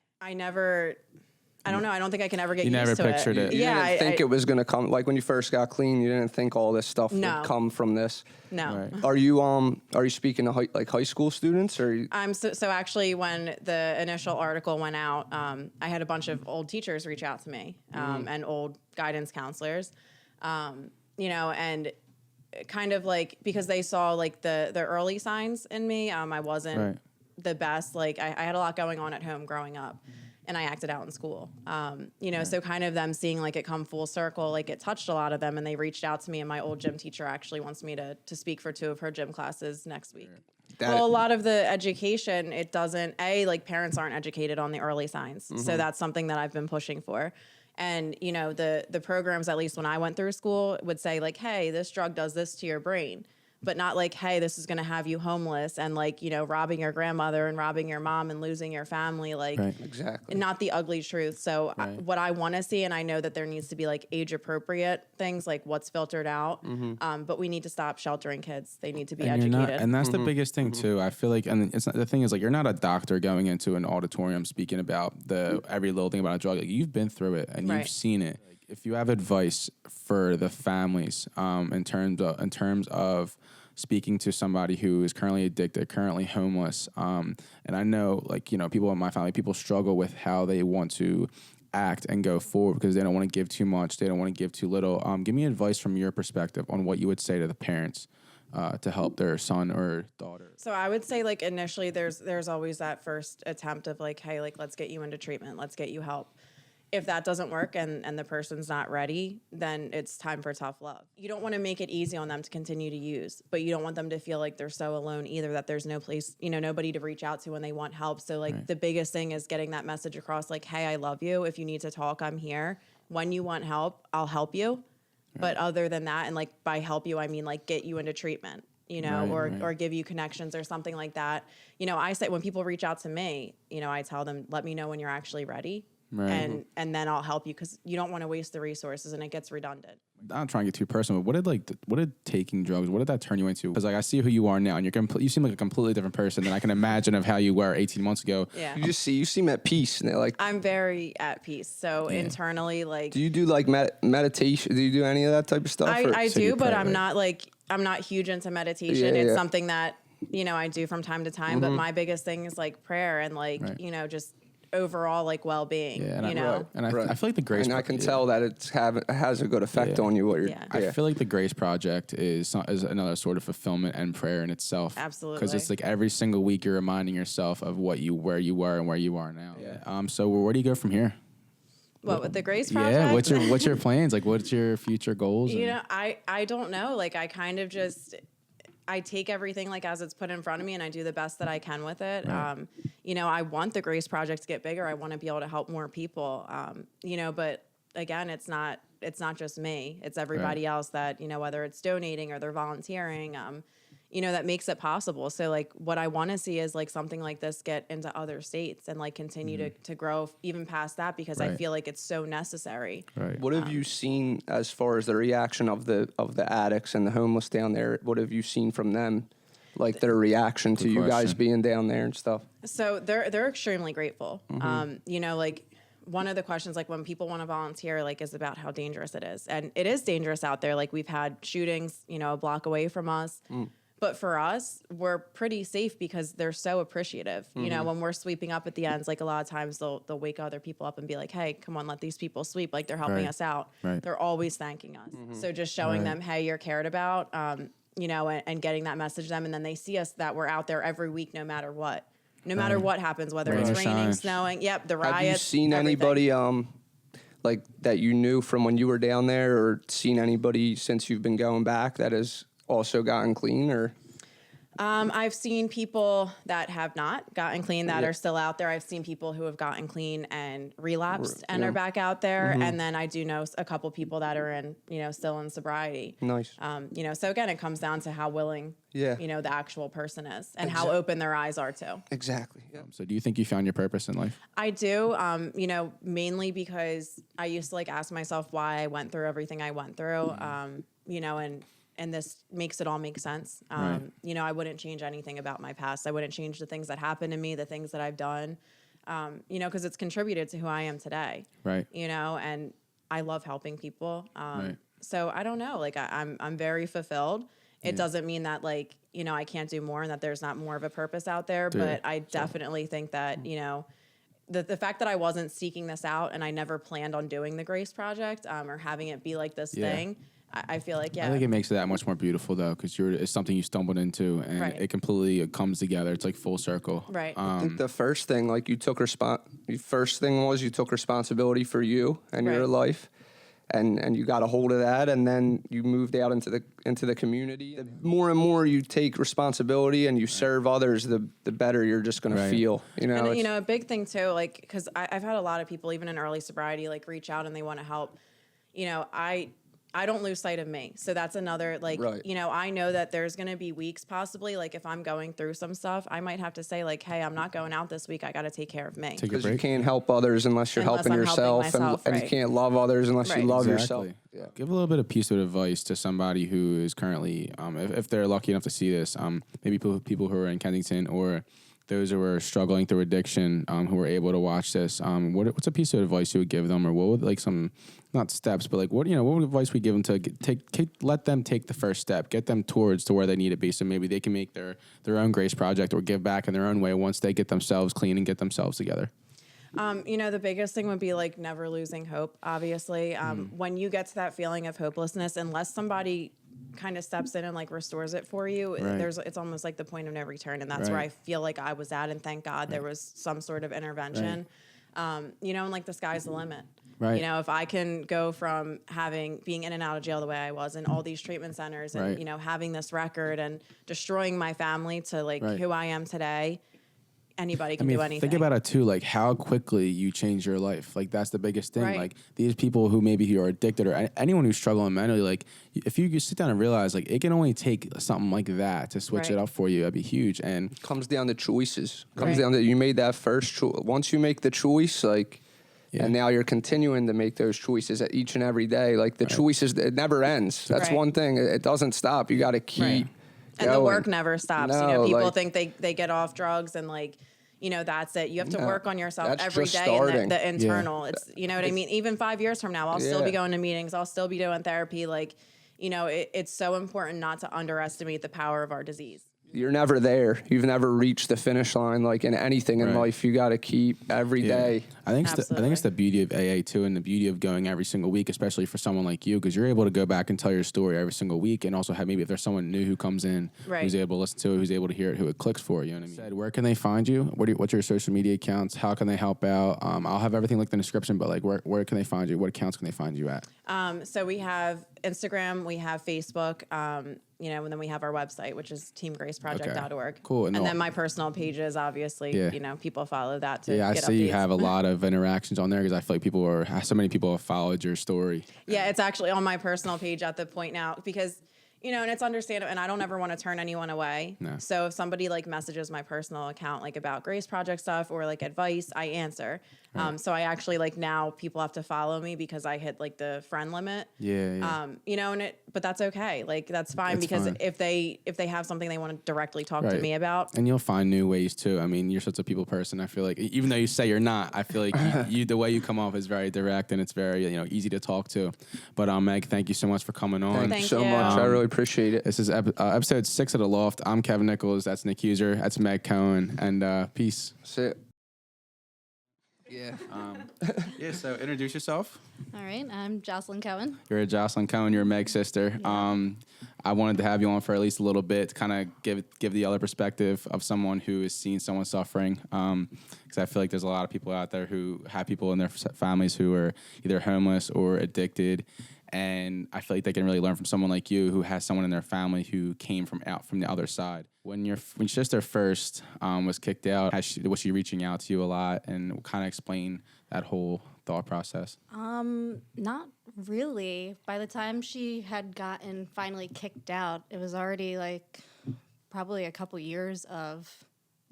[SPEAKER 3] I don't know. I don't think I can ever get
[SPEAKER 1] You
[SPEAKER 3] used
[SPEAKER 1] never
[SPEAKER 3] to
[SPEAKER 1] pictured it.
[SPEAKER 2] you
[SPEAKER 3] Yeah.
[SPEAKER 2] didn't think it was going to come, like, when you first got clean, you didn't think all this stuff
[SPEAKER 3] No.
[SPEAKER 2] would come from this.
[SPEAKER 3] No.
[SPEAKER 1] Right.
[SPEAKER 2] Are you speaking to high school students, or
[SPEAKER 3] So actually, when the initial article went out, I had a bunch of old teachers reach out to me and old guidance counselors, and kind of like because they saw like the early signs in me. I wasn't
[SPEAKER 1] Right.
[SPEAKER 3] the best. Like I had a lot going on at home growing up. And I acted out in school, so kind of them seeing like it come full circle, like it touched a lot of them, and they reached out to me. And my old gym teacher actually wants me to speak for 2 of her gym classes next week. Well, a lot of the education, it doesn't, like parents aren't educated on the early signs. So that's something that I've been pushing for. And, the programs, at least when I went through school, would say like, hey, this drug does this to your brain. but not like, hey, this is going to have you homeless and like, robbing your grandmother and robbing your mom and losing your family. Like,
[SPEAKER 2] exactly,
[SPEAKER 3] not the ugly truth. So what I want to see, and I know that there needs to be like age appropriate things, like what's filtered out. But we need to stop sheltering kids. They need to be educated.
[SPEAKER 1] And that's the biggest thing too. I feel like, and it's not, the thing is like, you're not a doctor going into an auditorium speaking about every little thing about a drug. Like, you've been through it and you've seen it. Like, if you have advice for the families, in terms of speaking to somebody who is currently addicted, currently homeless. And I know, like, people in my family, people struggle with how they want to act and go forward because they don't want to give too much. They don't want to give too little. Give me advice from your perspective on what you would say to the parents to help their son or daughter.
[SPEAKER 3] So I would say, like, initially there's always that first attempt of like, hey, like, let's get you into treatment. Let's get you help. If that doesn't work and the person's not ready, then it's time for tough love. You don't want to make it easy on them to continue to use, but you don't want them to feel like they're so alone either, that there's no place, nobody to reach out to when they want help. So like the biggest thing is getting that message across, like, hey, I love you. If you need to talk, I'm here. When you want help, I'll help you. Right. But other than that, and like by help you, I mean like get you into treatment, or give you connections or something like that. I say when people reach out to me, I tell them, let me know when you're actually ready. Right. And then I'll help you, because you don't want to waste the resources and it gets redundant. I'm
[SPEAKER 1] not trying to get too personal, but what did taking drugs, what did that turn you into? Because like I see who you are now, and you seem like a completely different person than I can imagine of how you were 18 months ago.
[SPEAKER 3] Yeah.
[SPEAKER 2] You seem at peace. And like,
[SPEAKER 3] I'm very at peace. So internally, like,
[SPEAKER 2] do you do like meditation? Do you do any of that type of stuff?
[SPEAKER 3] I do, but I'm not huge into meditation. It's something that, I do from time to time, but my biggest thing is like prayer and like, just overall like well-being, I
[SPEAKER 1] feel like the Grace,
[SPEAKER 2] and I can tell that it has a good effect on you.
[SPEAKER 1] I feel like the Grace Project is another sort of fulfillment and prayer in itself.
[SPEAKER 3] Absolutely,
[SPEAKER 1] because it's like every single week you're reminding yourself of where you were and where you are now. So where do you go from here?
[SPEAKER 3] What, with the Grace Project?
[SPEAKER 1] Yeah, what's your plans? Like, what's your future goals?
[SPEAKER 3] I don't know. Like, I kind of just, I take everything like as it's put in front of me and I do the best that I can with it. Right. I want the Grace Project to get bigger. I want to be able to help more people. But again, it's not just me. It's everybody else that, whether it's donating or they're volunteering, that makes it possible. So like what I want to see is like something like this get into other states and like continue to grow even past that, because I feel like it's so necessary.
[SPEAKER 2] Right. What have you seen as far as the reaction of the addicts and the homeless down there? What have you seen from them? Like their reaction to you guys being down there and stuff?
[SPEAKER 3] So they're extremely grateful. Like one of the questions, like when people want to volunteer, like is about how dangerous it is. And it is dangerous out there. Like we've had shootings, a block away from us. But for us, we're pretty safe because they're so appreciative. When we're sweeping up at the ends, like a lot of times they'll wake other people up and be like, hey, come on, let these people sweep. Like they're helping us out. Right. They're always thanking us. So just showing them, hey, you're cared about, and getting that message to them. And then they see us that we're out there every week, no matter what. No matter what happens, whether it's raining, snowing. Yep, the riots.
[SPEAKER 2] Have you seen anybody like that you knew from when you were down there, or seen anybody since you've been going back that has also gotten clean? Or
[SPEAKER 3] I've seen people that have not gotten clean that are still out there. I've seen people who have gotten clean and relapsed and are back out there. And then I do know a couple people that are in, still in sobriety.
[SPEAKER 2] Nice.
[SPEAKER 3] So again, it comes down to how willing, the actual person is and how open their eyes are too.
[SPEAKER 2] Exactly. Yeah.
[SPEAKER 1] So do you think you found your purpose in life?
[SPEAKER 3] I do, mainly because I used to like ask myself why I went through everything I went through, and this makes it all make sense. I wouldn't change anything about my past. I wouldn't change the things that happened to me, the things that I've done, because it's contributed to who I am today. Right. And I love helping people. So I don't know, like I'm very fulfilled. It doesn't mean that like, I can't do more and that there's not more of a purpose out there, but I definitely think that, the fact that I wasn't seeking this out and I never planned on doing the Grace Project, or having it be like this thing, I feel like,
[SPEAKER 1] I think it makes it that much more beautiful though, because it's something you stumbled into and it completely comes together. It's like full circle.
[SPEAKER 3] Right.
[SPEAKER 2] I think the first thing, like you took responsibility for you and your life, and you got a hold of that, and then you moved out into the community. The more and more you take responsibility and you serve others, the better you're just going to feel.
[SPEAKER 3] And a big thing too, like because I've had a lot of people even in early sobriety like reach out and they want to help. I don't lose sight of me. So that's another, like,
[SPEAKER 2] Right.
[SPEAKER 3] you know, I know that there's going to be weeks possibly, like if I'm going through some stuff, I might have to say like, hey, I'm not going out this week. I got to take care of me.
[SPEAKER 1] Take a
[SPEAKER 2] Because you
[SPEAKER 1] break.
[SPEAKER 2] can't help others unless you're
[SPEAKER 3] Unless
[SPEAKER 2] helping
[SPEAKER 3] I'm helping
[SPEAKER 2] yourself,
[SPEAKER 3] myself,
[SPEAKER 2] and you
[SPEAKER 3] right.
[SPEAKER 2] can't love others unless you
[SPEAKER 3] Right.
[SPEAKER 2] love
[SPEAKER 1] Exactly.
[SPEAKER 2] yourself. Yeah.
[SPEAKER 1] Give a little bit of piece of advice to somebody who is currently, if they're lucky enough to see this, maybe people who are in Kensington or those who are struggling through addiction, who are able to watch this. What's a piece of advice you would give them, or what would like some, not steps, but like what would advice we give them to let them take the first step, get them towards to where they need to be, so maybe they can make their own grace project or give back in their own way once they get themselves clean and get themselves together.
[SPEAKER 3] You know, the biggest thing would be like never losing hope, obviously. When you get to that feeling of hopelessness, unless somebody kind of steps in and like restores it for you,
[SPEAKER 1] Right.
[SPEAKER 3] it's almost like the point of no return. And that's where
[SPEAKER 1] Right.
[SPEAKER 3] I feel like I was at. And thank God there was some sort of intervention. You know, and like the sky's the limit.
[SPEAKER 1] Right.
[SPEAKER 3] You know, if I can go from being in and out of jail the way I was in all these treatment centers and,
[SPEAKER 1] Right.
[SPEAKER 3] you know, having this record and destroying my family to like
[SPEAKER 1] Right.
[SPEAKER 3] who I am today, anybody can do anything.
[SPEAKER 1] Think about it too, like how quickly you change your life. Like that's the biggest thing.
[SPEAKER 3] Right.
[SPEAKER 1] Like these people who maybe who are addicted or anyone who's struggling mentally, like if you just sit down and realize like it can only take something like that to switch
[SPEAKER 3] Right.
[SPEAKER 1] it up for you, that'd be huge. And
[SPEAKER 2] Comes down to choices. Comes
[SPEAKER 3] Right.
[SPEAKER 2] down to you made that first choice. Once you make the choice, like,
[SPEAKER 1] Yeah.
[SPEAKER 2] and now you're continuing to make those choices at each and every day. Like the choices, it never ends. That's
[SPEAKER 3] Right.
[SPEAKER 2] one thing. It doesn't stop. You got to keep.
[SPEAKER 3] Right. And the
[SPEAKER 2] going.
[SPEAKER 3] work never stops. You
[SPEAKER 2] No,
[SPEAKER 3] know, people
[SPEAKER 2] like-
[SPEAKER 3] think they get off drugs and like, you know, that's it. You have to
[SPEAKER 2] No,
[SPEAKER 3] work on yourself
[SPEAKER 2] that's
[SPEAKER 3] every
[SPEAKER 2] just
[SPEAKER 3] day.
[SPEAKER 2] starting.
[SPEAKER 3] And the internal, it's, you know what I mean? Even 5 years from now, I'll still be
[SPEAKER 2] Yeah.
[SPEAKER 3] going to meetings. I'll still be doing therapy. Like, you know, it's so important not to underestimate the power of our disease.
[SPEAKER 2] You're never there. You've never reached the finish line. Like in anything in
[SPEAKER 1] Right.
[SPEAKER 2] life, you got to keep every day.
[SPEAKER 1] I think it's
[SPEAKER 3] Absolutely.
[SPEAKER 1] the beauty of AA too, and the beauty of going every single week, especially for someone like you, because you're able to go back and tell your story every single week, and also have maybe if there's someone new who comes in,
[SPEAKER 3] Right.
[SPEAKER 1] who's able to listen to it, who's able to hear it, who it clicks for. You know what I mean? Said, where can they find you? What's your social media accounts? How can they help out? I'll have everything linked in the description, but like where can they find you? What accounts can they find you at?
[SPEAKER 3] So we have Instagram, we have Facebook, you know, and then we have our website, which is teamgraceproject.org.
[SPEAKER 1] Cool.
[SPEAKER 3] And
[SPEAKER 1] And
[SPEAKER 3] then my personal pages, obviously,
[SPEAKER 1] Yeah.
[SPEAKER 3] you know, people follow that to
[SPEAKER 1] Yeah, I
[SPEAKER 3] get
[SPEAKER 1] see you
[SPEAKER 3] updates.
[SPEAKER 1] have a lot of interactions on there because I feel like so many people have followed your story.
[SPEAKER 3] Yeah, it's actually on my personal page at the point now because, you know, and it's understandable, and I don't ever want to turn anyone away.
[SPEAKER 1] No.
[SPEAKER 3] So if somebody like messages my personal account like about Grace Project stuff or like advice, I answer. So I actually like now people have to follow me because I hit like the friend limit.
[SPEAKER 1] Yeah.
[SPEAKER 3] You know, but that's okay. Like that's fine
[SPEAKER 1] That's
[SPEAKER 3] because
[SPEAKER 1] fine.
[SPEAKER 3] if they have something they want to directly talk to
[SPEAKER 1] Right.
[SPEAKER 3] me about.
[SPEAKER 1] And you'll find new ways too. I mean, you're such a people person. I feel like even though you say you're not, I feel like you the way you come off is very direct and it's very easy to talk to. But Meg, thank you so much for coming on.
[SPEAKER 2] Thank you
[SPEAKER 3] Thank
[SPEAKER 2] so
[SPEAKER 3] you.
[SPEAKER 2] much. I really appreciate it.
[SPEAKER 1] This is episode 6 of the Loft. I'm Kevin Nichols. That's Nick User. That's Meg Cohen. And peace.
[SPEAKER 2] That's it. Yeah.
[SPEAKER 1] Yeah. So introduce yourself.
[SPEAKER 4] All right, I'm Jocelyn Cohen.
[SPEAKER 1] You're a Jocelyn Cohen. You're Meg's sister. I wanted to have you on for at least a little bit to kind of give the other perspective of someone who has seen someone suffering. Because I feel like there's a lot of people out there who have people in their families who are either homeless or addicted. And I feel like they can really learn from someone like you who has someone in their family who came from the other side. When your sister first was kicked out, was she reaching out to you a lot, and kind of explain that whole thought process?
[SPEAKER 4] Not really. By the time she had gotten finally kicked out, it was already like probably a couple years of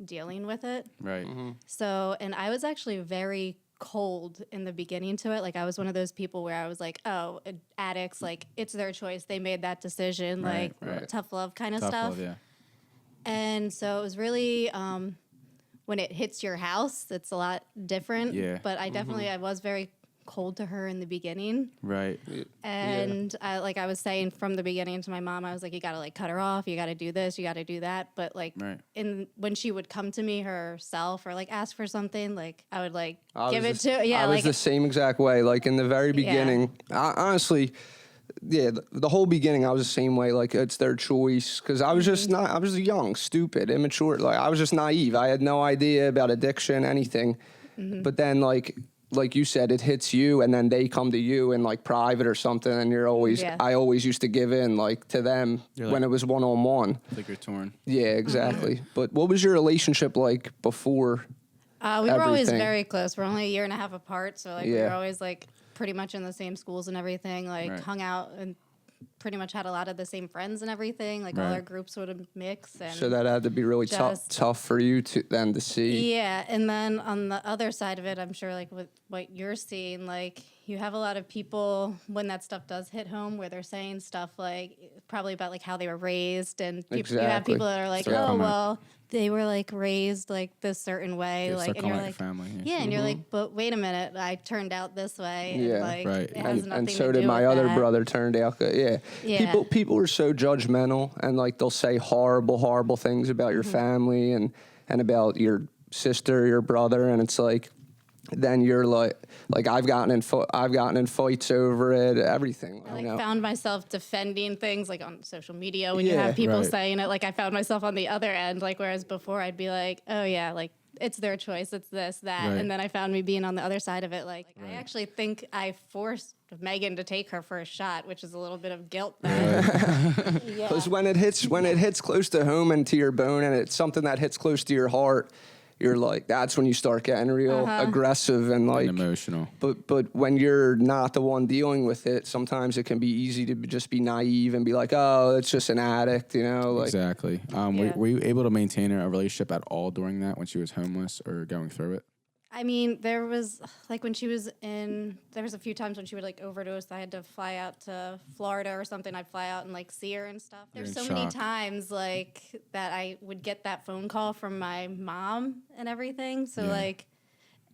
[SPEAKER 4] dealing with it.
[SPEAKER 1] Right.
[SPEAKER 4] So, and I was actually very cold in the beginning to it. Like I was one of those people where I was like, oh, addicts, like it's their choice. They made that decision,
[SPEAKER 1] Right,
[SPEAKER 4] like
[SPEAKER 1] right.
[SPEAKER 4] tough love kind of
[SPEAKER 1] Tough
[SPEAKER 4] stuff.
[SPEAKER 1] love, yeah.
[SPEAKER 4] And so it was really when it hits your house, it's a lot different.
[SPEAKER 1] Yeah.
[SPEAKER 4] But I definitely I was very cold to her in the beginning.
[SPEAKER 1] Right.
[SPEAKER 4] And I was saying from the beginning to my mom, I was like, you got to like cut her off. You got to do this. You got to do that. But like
[SPEAKER 1] Right.
[SPEAKER 4] when she would come to me herself or like ask for something, like I would like
[SPEAKER 2] I
[SPEAKER 4] give it
[SPEAKER 2] was
[SPEAKER 4] to, yeah.
[SPEAKER 2] I was
[SPEAKER 4] like
[SPEAKER 2] the same exact way. Like in the very beginning, honestly, yeah, the whole beginning, I was the same way. Like it's their choice because I was just not. I was young, stupid, immature. Like I was just naive. I had no idea about addiction, anything. But then, like you said, it hits you, and then they come to you in like private or something, and you're always.
[SPEAKER 4] Yeah.
[SPEAKER 2] I always used to give in like to them
[SPEAKER 1] You're
[SPEAKER 2] when
[SPEAKER 1] like-
[SPEAKER 2] it was one-on-one.
[SPEAKER 1] It's like you're torn.
[SPEAKER 2] Yeah, exactly. But what was your relationship like before?
[SPEAKER 4] we were always
[SPEAKER 2] everything.
[SPEAKER 4] very close. We're only a year and a half apart, so like we
[SPEAKER 2] Yeah.
[SPEAKER 4] were always like pretty much in the same schools and everything, like
[SPEAKER 1] Right.
[SPEAKER 4] hung out and pretty much had a lot of the same friends and everything. Like all
[SPEAKER 1] Right.
[SPEAKER 4] our groups would mix. And
[SPEAKER 2] So that had to be really
[SPEAKER 4] just-
[SPEAKER 2] tough for you to see.
[SPEAKER 4] yeah, and then on the other side of it, I'm sure like with what you're seeing, like you have a lot of people when that stuff does hit home where they're saying stuff like probably about like how they were raised, and you have
[SPEAKER 2] Exactly.
[SPEAKER 4] people that are like,
[SPEAKER 1] Start
[SPEAKER 4] oh
[SPEAKER 1] coming-
[SPEAKER 4] well, they were like raised like this certain way,
[SPEAKER 1] Yeah,
[SPEAKER 4] like,
[SPEAKER 1] start
[SPEAKER 4] and
[SPEAKER 1] calling
[SPEAKER 4] you're
[SPEAKER 1] it
[SPEAKER 4] like,
[SPEAKER 1] your family.
[SPEAKER 4] yeah, and you're like, but wait a minute, I turned out this way,
[SPEAKER 2] Yeah.
[SPEAKER 4] and like
[SPEAKER 1] Right.
[SPEAKER 4] it has nothing
[SPEAKER 2] And so
[SPEAKER 4] to
[SPEAKER 2] did
[SPEAKER 4] do
[SPEAKER 2] my
[SPEAKER 4] with
[SPEAKER 2] other
[SPEAKER 4] that.
[SPEAKER 2] brother turned out good. Yeah.
[SPEAKER 4] Yeah.
[SPEAKER 2] People are so judgmental, and like they'll say horrible things about your family and about your sister, your brother, and it's like then you're like I've gotten in fights over it, everything.
[SPEAKER 4] I
[SPEAKER 2] you know?
[SPEAKER 4] found myself defending things like on social media when you
[SPEAKER 2] Yeah.
[SPEAKER 4] have people
[SPEAKER 1] Right.
[SPEAKER 4] saying it. Like I found myself on the other end, like whereas before I'd be like, oh yeah, like it's their choice, it's this, that,
[SPEAKER 1] Right.
[SPEAKER 4] and then I found me being on the other side of it. Like I actually think I forced Megan to take her first shot, which is a little bit of guilt there. Yeah.
[SPEAKER 2] Because when it hits close to home and to your bone, and it's something that hits close to your heart, you're like, that's when you start getting real aggressive and like
[SPEAKER 1] And emotional.
[SPEAKER 2] But when you're not the one dealing with it, sometimes it can be easy to just be naive and be like, oh, it's just an addict, you know? Like,
[SPEAKER 1] Exactly.
[SPEAKER 4] Yeah.
[SPEAKER 1] Were you able to maintain a relationship at all during that when she was homeless or going through it?
[SPEAKER 4] I mean, there was like when she was there was a few times when she would like overdose. I had to fly out to Florida or something. I'd fly out and like see her and stuff. There's
[SPEAKER 1] in
[SPEAKER 4] so many
[SPEAKER 1] shock.
[SPEAKER 4] times like that I would get that phone call from my mom and everything. So
[SPEAKER 1] Yeah.
[SPEAKER 4] like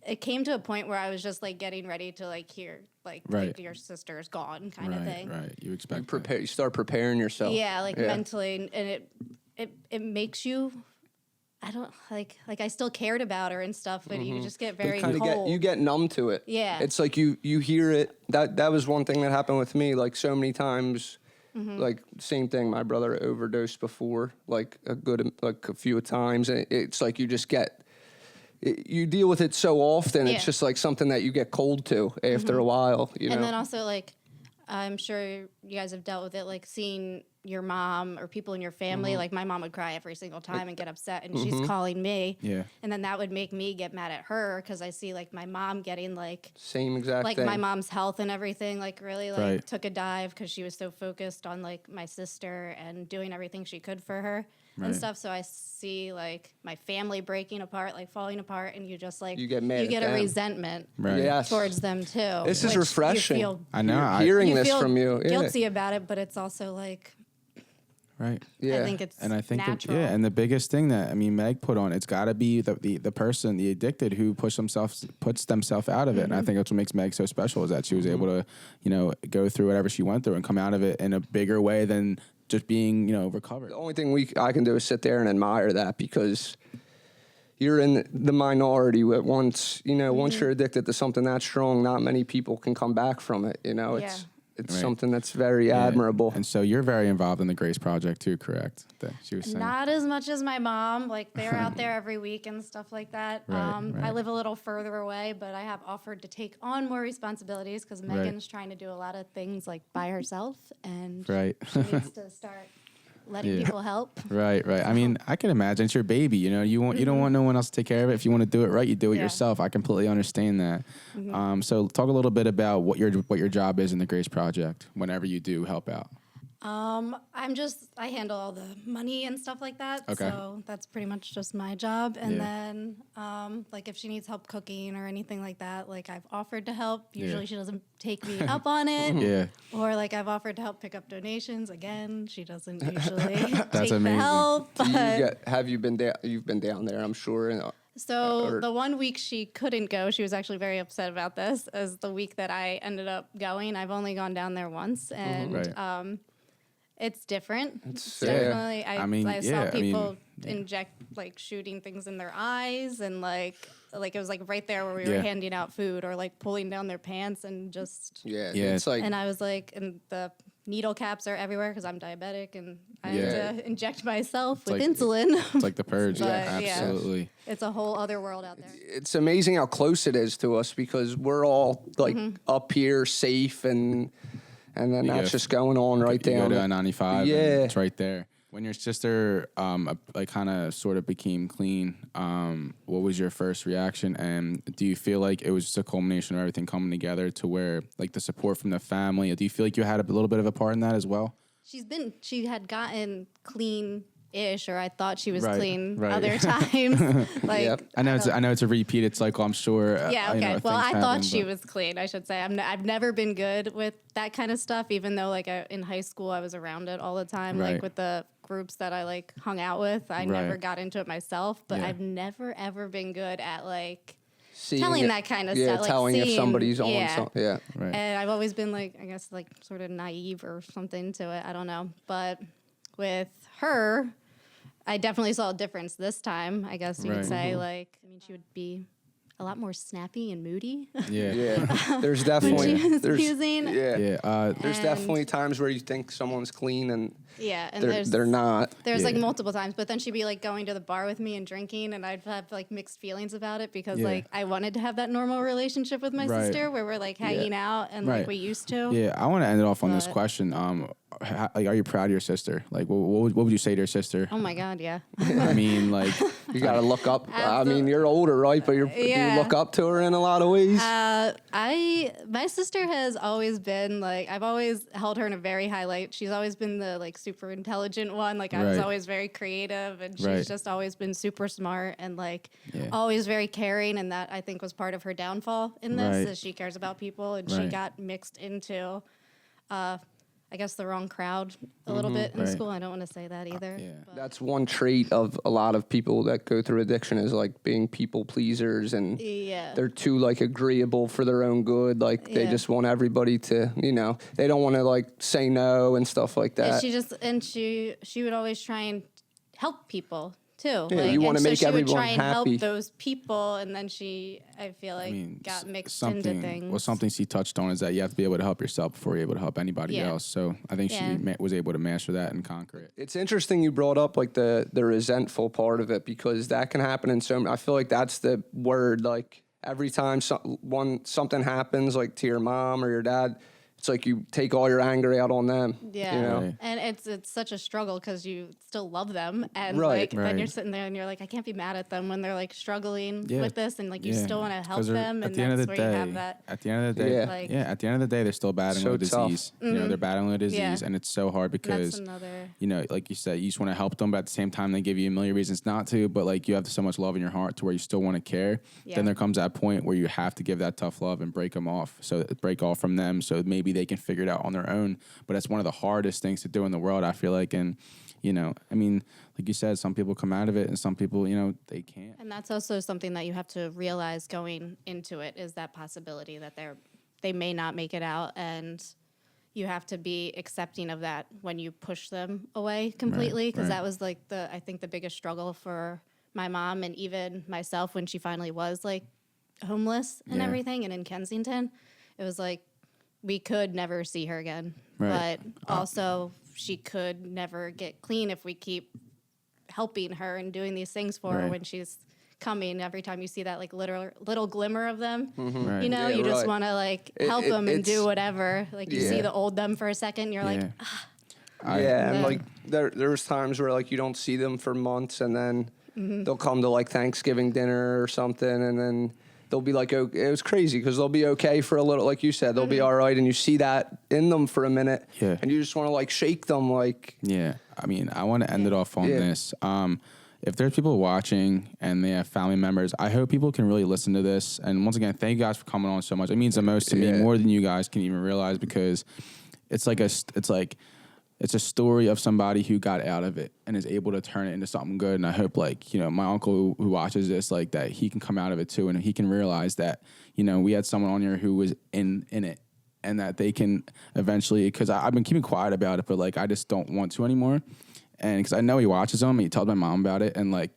[SPEAKER 4] it came to a point where I was just like getting ready to like hear like
[SPEAKER 1] Right.
[SPEAKER 4] your sister's gone kind of
[SPEAKER 1] Right,
[SPEAKER 4] thing.
[SPEAKER 1] right. You expect
[SPEAKER 2] you start preparing yourself.
[SPEAKER 4] Yeah, like mentally, and it makes you. I don't like I still cared about her and stuff, but you just get very
[SPEAKER 2] Kind of
[SPEAKER 4] cold.
[SPEAKER 2] get numb to it.
[SPEAKER 4] Yeah.
[SPEAKER 2] It's like you hear it. That was one thing that happened with me. Like so many times, like same thing. My brother overdosed before, like a few times, and it's like you just get. You deal with it so often.
[SPEAKER 4] Yeah.
[SPEAKER 2] It's just like something that you get cold to after a while. You know.
[SPEAKER 4] And then also, like, I'm sure you guys have dealt with it, like seeing your mom or people in your family. Like, my mom would cry every single time and get upset, and she's calling me.
[SPEAKER 1] Yeah.
[SPEAKER 4] And then that would make me get mad at her because I see, like, my mom getting, like,
[SPEAKER 2] Same exact thing.
[SPEAKER 4] my mom's health and everything, like, really, like,
[SPEAKER 1] Right.
[SPEAKER 4] took a dive because she was so focused on, like, my sister and doing everything she could for her
[SPEAKER 1] Right.
[SPEAKER 4] and stuff. So I see, like, my family breaking apart, like, falling apart, and you just, like,
[SPEAKER 2] You get mad
[SPEAKER 4] you
[SPEAKER 2] at
[SPEAKER 4] get a
[SPEAKER 2] them.
[SPEAKER 4] resentment
[SPEAKER 1] Right.
[SPEAKER 2] Yes.
[SPEAKER 4] towards them, too.
[SPEAKER 2] This is
[SPEAKER 4] which you
[SPEAKER 2] refreshing.
[SPEAKER 4] feel
[SPEAKER 1] I know.
[SPEAKER 2] Hearing
[SPEAKER 4] you
[SPEAKER 2] this
[SPEAKER 4] feel
[SPEAKER 2] from you. Yeah.
[SPEAKER 4] guilty about it, but it's also like
[SPEAKER 1] Right.
[SPEAKER 2] Yeah.
[SPEAKER 4] I think it's
[SPEAKER 1] And I think that,
[SPEAKER 4] natural.
[SPEAKER 1] and the biggest thing that Meg put on, it's got to be the person, the addicted, who puts themselves out of it. And I think that's what makes Meg so special, is that she was able to, go through whatever she went through and come out of it in a bigger way than just being, recovered.
[SPEAKER 2] The only thing I can do is sit there and admire that, because you're in the minority. Once you're addicted to something that strong, not many people can come back from it. It's
[SPEAKER 1] Right.
[SPEAKER 2] something that's very
[SPEAKER 1] Yeah.
[SPEAKER 2] admirable.
[SPEAKER 1] And so you're very involved in the Grace Project too, correct? That she was saying.
[SPEAKER 4] Not as much as my mom. Like they're out there every week and stuff like that.
[SPEAKER 1] Right,
[SPEAKER 4] I
[SPEAKER 1] right.
[SPEAKER 4] live a little further away, but I have offered to take on more responsibilities because Megan's trying to do a lot of things like by herself, and
[SPEAKER 1] Right.
[SPEAKER 4] she needs to start letting
[SPEAKER 1] Yeah.
[SPEAKER 4] people help.
[SPEAKER 1] Right. I mean, I can imagine it's your baby. You don't want no one else to take care of it. If you want to do it right, you do it
[SPEAKER 4] Yeah.
[SPEAKER 1] yourself. I completely understand that. So talk a little bit about what your job is in the Grace Project whenever you do help out.
[SPEAKER 4] I handle all the money and stuff like that.
[SPEAKER 1] Okay.
[SPEAKER 4] So that's pretty much just my job. And
[SPEAKER 1] Yeah.
[SPEAKER 4] then, like if she needs help cooking or anything like that, like I've offered to help.
[SPEAKER 1] Yeah.
[SPEAKER 4] Usually she doesn't take me up on it.
[SPEAKER 1] Yeah.
[SPEAKER 4] Or like I've offered to help pick up donations. Again, she doesn't usually take
[SPEAKER 1] amazing.
[SPEAKER 4] the help. But
[SPEAKER 2] Have you been down? You've been down there, I'm sure.
[SPEAKER 4] so
[SPEAKER 2] or-
[SPEAKER 4] the 1 week she couldn't go, she was actually very upset about this. As the week that I ended up going, I've only gone down there once, and
[SPEAKER 1] Right.
[SPEAKER 4] it's different.
[SPEAKER 2] It's
[SPEAKER 4] Definitely.
[SPEAKER 1] I mean,
[SPEAKER 4] I saw
[SPEAKER 1] yeah, I mean,
[SPEAKER 4] people
[SPEAKER 1] yeah.
[SPEAKER 4] inject like shooting things in their eyes, and like it was like right there where we were
[SPEAKER 1] Yeah.
[SPEAKER 4] handing out food, or like pulling down their pants and just.
[SPEAKER 2] Yeah.
[SPEAKER 1] Yeah.
[SPEAKER 2] It's like
[SPEAKER 4] And I was like, and the needle caps are everywhere because I'm diabetic, and I
[SPEAKER 1] Yeah.
[SPEAKER 4] have to inject myself with
[SPEAKER 1] like-
[SPEAKER 4] insulin.
[SPEAKER 1] It's like the purge.
[SPEAKER 4] But,
[SPEAKER 1] Yeah,
[SPEAKER 4] yeah.
[SPEAKER 1] absolutely.
[SPEAKER 4] It's a whole other world out there.
[SPEAKER 2] it's amazing how close it is to us, because we're all like up here safe, and then
[SPEAKER 1] You
[SPEAKER 2] that's
[SPEAKER 1] go-
[SPEAKER 2] just going on right
[SPEAKER 1] You go
[SPEAKER 2] down.
[SPEAKER 1] to I-95.
[SPEAKER 2] Yeah.
[SPEAKER 1] And it's right there. When your sister like kind of sort of became clean, what was your first reaction? And do you feel like it was just a culmination of everything coming together to where like the support from the family? Do you feel like you had a little bit of a part in that as well?
[SPEAKER 4] She had gotten clean-ish, or I thought she was
[SPEAKER 1] Right,
[SPEAKER 4] clean
[SPEAKER 1] right.
[SPEAKER 4] other times. Like
[SPEAKER 2] Yep.
[SPEAKER 1] I know it's a repeated cycle. I'm sure.
[SPEAKER 4] yeah,
[SPEAKER 1] you
[SPEAKER 4] okay.
[SPEAKER 1] know,
[SPEAKER 4] Well,
[SPEAKER 1] things
[SPEAKER 4] I thought
[SPEAKER 1] happen,
[SPEAKER 4] she
[SPEAKER 1] but-
[SPEAKER 4] was clean, I should say. I've never been good with that kind of stuff, even though like in high school I was around it all the time,
[SPEAKER 1] Right.
[SPEAKER 4] like with the groups that I like hung out with. I never
[SPEAKER 1] Right.
[SPEAKER 4] got into it myself, but
[SPEAKER 1] Yeah.
[SPEAKER 4] I've never ever been good at like
[SPEAKER 2] Seeing
[SPEAKER 4] telling
[SPEAKER 2] it-
[SPEAKER 4] that kind of
[SPEAKER 2] yeah,
[SPEAKER 4] stuff. Like
[SPEAKER 2] telling if
[SPEAKER 4] seeing-
[SPEAKER 2] somebody's on
[SPEAKER 4] yeah.
[SPEAKER 2] something. Yeah.
[SPEAKER 1] Right.
[SPEAKER 4] And I've always been like, I guess like sort of naive or something to it. I don't know. But with her, I definitely saw a difference this time, I guess you
[SPEAKER 1] Right.
[SPEAKER 4] would say. Like, I mean, she would be a lot more snappy and moody.
[SPEAKER 1] Yeah.
[SPEAKER 2] Yeah. There's
[SPEAKER 4] when
[SPEAKER 2] definitely
[SPEAKER 4] she was
[SPEAKER 2] there's
[SPEAKER 4] using.
[SPEAKER 2] yeah.
[SPEAKER 1] Yeah.
[SPEAKER 2] There's
[SPEAKER 4] And-
[SPEAKER 2] definitely times where you think someone's clean and
[SPEAKER 4] Yeah, and
[SPEAKER 2] they're not.
[SPEAKER 4] There's like
[SPEAKER 1] Yeah.
[SPEAKER 4] multiple times, but then she'd be like going to the bar with me and drinking, and I'd have like mixed feelings about it because
[SPEAKER 1] Yeah.
[SPEAKER 4] like I wanted to have that normal relationship with my
[SPEAKER 1] Right.
[SPEAKER 4] sister where we're like hanging out and
[SPEAKER 1] Right.
[SPEAKER 4] like we used to.
[SPEAKER 1] Yeah, I want to end it off on this
[SPEAKER 4] But-
[SPEAKER 1] question. Like, are you proud of your sister? Like, what would you say to your sister?
[SPEAKER 4] Oh my God, yeah.
[SPEAKER 1] I mean, like,
[SPEAKER 2] You got to look up. I
[SPEAKER 4] Absolute-
[SPEAKER 2] mean, you're older, right? But do
[SPEAKER 4] Yeah.
[SPEAKER 2] you look up to her in a lot of ways?
[SPEAKER 4] My sister has always been like, I've always held her in a very high light. She's always been the like super intelligent one. Like I was
[SPEAKER 1] Right.
[SPEAKER 4] always very creative, and she's
[SPEAKER 1] Right.
[SPEAKER 4] just always been super smart and like
[SPEAKER 1] Yeah.
[SPEAKER 4] always very caring. And that I think was part of her downfall in this
[SPEAKER 1] Right.
[SPEAKER 4] is she cares about people, and she
[SPEAKER 1] Right.
[SPEAKER 4] got mixed into, I guess the wrong crowd a little bit in
[SPEAKER 1] Right.
[SPEAKER 4] school. I don't want to say that either.
[SPEAKER 1] yeah.
[SPEAKER 4] but-
[SPEAKER 2] That's one trait of a lot of people that go through addiction is like being people pleasers, and
[SPEAKER 4] yeah.
[SPEAKER 2] they're too like agreeable for their own good. Like they
[SPEAKER 4] Yeah.
[SPEAKER 2] just want everybody to, they don't want to like say no and stuff like
[SPEAKER 4] And
[SPEAKER 2] that.
[SPEAKER 4] she would always try and help people too.
[SPEAKER 2] Yeah, you wanna
[SPEAKER 4] and so
[SPEAKER 2] make
[SPEAKER 4] she would
[SPEAKER 2] everyone
[SPEAKER 4] try and
[SPEAKER 2] happy.
[SPEAKER 4] help those people, and then I feel like
[SPEAKER 1] I mean,
[SPEAKER 4] got mixed
[SPEAKER 1] something.
[SPEAKER 4] into things.
[SPEAKER 1] Well, something she touched on is that you have to be able to help yourself before you're able to help anybody
[SPEAKER 4] Yeah.
[SPEAKER 1] else. So I think
[SPEAKER 4] Yeah.
[SPEAKER 1] she was able to master that and conquer it.
[SPEAKER 2] It's interesting you brought up like the resentful part of it, because that can happen in I feel like that's the word. Like every time something happens like to your mom or your dad, it's like you take all your anger out on them.
[SPEAKER 4] Yeah,
[SPEAKER 2] You know?
[SPEAKER 1] Right.
[SPEAKER 4] and it's such a struggle because you still love them, and
[SPEAKER 2] Right.
[SPEAKER 4] like then
[SPEAKER 1] Right.
[SPEAKER 4] you're sitting there and you're like, I can't be mad at them when they're like struggling
[SPEAKER 1] Yeah.
[SPEAKER 4] with this, and like you
[SPEAKER 1] Yeah.
[SPEAKER 4] still want to help
[SPEAKER 1] 'Cause they're-
[SPEAKER 4] them,
[SPEAKER 1] at
[SPEAKER 4] and
[SPEAKER 1] the end of
[SPEAKER 4] that's
[SPEAKER 1] the
[SPEAKER 4] where you
[SPEAKER 1] day,
[SPEAKER 4] have that.
[SPEAKER 1] At the end of the day,
[SPEAKER 2] Yeah.
[SPEAKER 4] Like-
[SPEAKER 1] at the end of the day, they're still battling
[SPEAKER 2] So
[SPEAKER 1] with a
[SPEAKER 2] tough.
[SPEAKER 1] disease. You know, they're battling with a disease,
[SPEAKER 4] Yeah.
[SPEAKER 1] and it's so hard
[SPEAKER 4] That's
[SPEAKER 1] because
[SPEAKER 4] another.
[SPEAKER 1] you know, like you said, you just want to help them, but at the same time, they give you a million reasons not to. But like you have so much love in your heart to where you still want to care.
[SPEAKER 4] Yeah.
[SPEAKER 1] Then there comes that point where you have to give that tough love and break them off. So break off from them, so maybe they can figure it out on their own. But that's one of the hardest things to do in the world, I feel like. And you know, I mean, like you said, some people come out of it, and some people, you know, they can't.
[SPEAKER 4] And that's also something that you have to realize going into it is that possibility that they may not make it out, and you have to be accepting of that when you push them away completely, because
[SPEAKER 1] right.
[SPEAKER 4] that was like I think the biggest struggle for my mom and even myself when she finally was like homeless and
[SPEAKER 1] Yeah.
[SPEAKER 4] everything, and in Kensington, it was like we could never see her again,
[SPEAKER 1] Right.
[SPEAKER 4] but also she could never get clean if we keep helping her and doing these things for her
[SPEAKER 1] Right.
[SPEAKER 4] when she's coming. Every time you see that like little glimmer of them,
[SPEAKER 1] Right.
[SPEAKER 4] you know,
[SPEAKER 2] Yeah,
[SPEAKER 4] you just
[SPEAKER 2] right.
[SPEAKER 4] want to like
[SPEAKER 2] It-
[SPEAKER 4] help
[SPEAKER 2] it-
[SPEAKER 4] them and do
[SPEAKER 2] it's-
[SPEAKER 4] whatever. Like you see
[SPEAKER 2] Yeah.
[SPEAKER 4] the old them for a second, you're like,
[SPEAKER 1] I-
[SPEAKER 2] Yeah, and
[SPEAKER 4] Yeah.
[SPEAKER 2] like there's times where like you don't see them for months, and then
[SPEAKER 4] Mm-hmm.
[SPEAKER 2] they'll come to like Thanksgiving dinner or something, and then they'll be like, oh, it was crazy because they'll be okay for a little, like you said, they'll be
[SPEAKER 4] Mm-hmm.
[SPEAKER 2] all right, and you see that in them for a minute,
[SPEAKER 1] Yeah.
[SPEAKER 2] and you just want to like shake them, like
[SPEAKER 1] Yeah, I mean, I want to end it off on
[SPEAKER 2] Yeah.
[SPEAKER 1] this. If there's people watching and they have family members, I hope people can really listen to this. And once again, thank you guys for coming on so much. It means the most to me,
[SPEAKER 2] Yeah.
[SPEAKER 1] more than you guys can even realize, because it's a story of somebody who got out of it and is able to turn it into something good. And I hope, like, you know, my uncle who watches this, like, that he can come out of it too, and he can realize that, you know, we had someone on here who was in it, and that they can eventually, because I've been keeping quiet about it, but like I just don't want to anymore. And because I know he watches them, he tells my mom about it, and like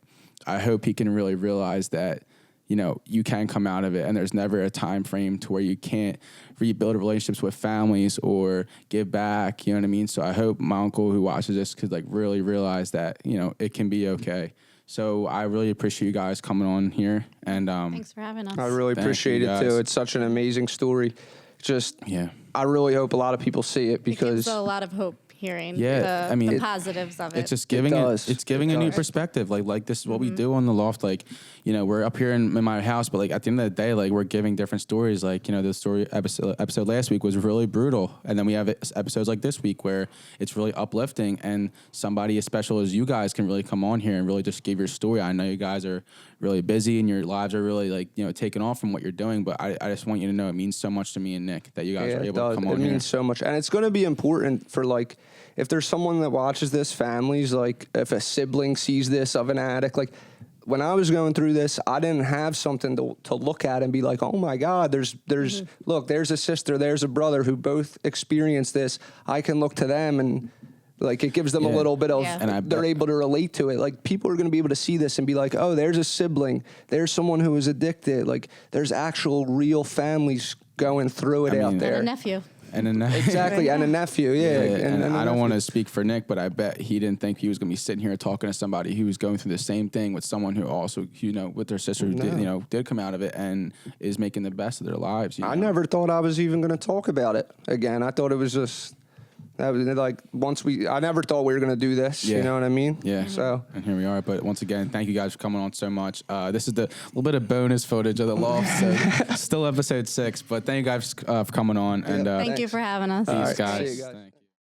[SPEAKER 1] I hope he can really realize that, you know, you can come out of it, and there's never a time frame to where you can't rebuild relationships with families or give back. You know what I mean? So I hope my uncle who watches this could like really realize that, you know, it can be okay. So I really appreciate you guys coming on here, and
[SPEAKER 4] thanks for having us.
[SPEAKER 2] I really
[SPEAKER 1] Thank
[SPEAKER 2] appreciate
[SPEAKER 1] you,
[SPEAKER 2] it too.
[SPEAKER 1] guys.
[SPEAKER 2] It's such an amazing story. Just
[SPEAKER 1] yeah.
[SPEAKER 2] I really hope a lot of people see it
[SPEAKER 4] It gives
[SPEAKER 2] because
[SPEAKER 4] a lot of hope hearing
[SPEAKER 1] Yeah, I mean,
[SPEAKER 4] the positives of it.
[SPEAKER 1] It's just giving it's giving
[SPEAKER 2] It
[SPEAKER 1] a new
[SPEAKER 2] does.
[SPEAKER 1] perspective. Like this is what we do on the loft. Like, you know, we're up here in my house, but like at the end of the day, like we're giving different stories. Like, you know, the story episode last week was really brutal, and then we have episodes like this week where it's really uplifting, and somebody as special as you guys can really come on here and really just give your story. I know you guys are really busy and your lives are really like, you know, taking off from what you're doing, but I just want you to know it means so much to me and Nick that you guys are able to come on
[SPEAKER 2] It
[SPEAKER 1] here.
[SPEAKER 2] means so much, and it's going to be important for like if there's someone that watches this, families, like if a sibling sees this of an addict, like when I was going through this, I didn't have something to look at and be like, oh my God, there's look, there's a sister, there's a brother who both experienced this. I can look to them and like it gives them a little bit of,
[SPEAKER 4] Yeah.
[SPEAKER 1] And
[SPEAKER 2] they're able to relate to it. Like people are going to be able to see this and be like, oh, there's a sibling, there's someone who is addicted. Like there's actual real families going through it out
[SPEAKER 4] and
[SPEAKER 2] there.
[SPEAKER 4] a nephew.
[SPEAKER 1] And then
[SPEAKER 2] Exactly, and a nephew, yeah.
[SPEAKER 1] and I don't
[SPEAKER 2] nephew.
[SPEAKER 1] want to speak for Nick, but I bet he didn't think he was going to be sitting here talking to somebody who was going through the same thing with someone who also, you know, with their sister who did, you know, did come out of it and is making the best of their lives. You know?
[SPEAKER 2] I never thought I was even going to talk about it again. I thought it was just that was like I never thought we were going to do this.
[SPEAKER 1] Yeah.
[SPEAKER 2] You know what I mean?
[SPEAKER 1] Yeah.
[SPEAKER 2] So
[SPEAKER 1] And here we are. But once again, thank you guys for coming on so much. This is the little bit of bonus footage of the loft. So still episode 6, but thank you guys for coming on. And
[SPEAKER 4] Thank you for having us.
[SPEAKER 1] peace,
[SPEAKER 2] right.
[SPEAKER 1] guys.
[SPEAKER 2] See you guys.
[SPEAKER 1] Thanks.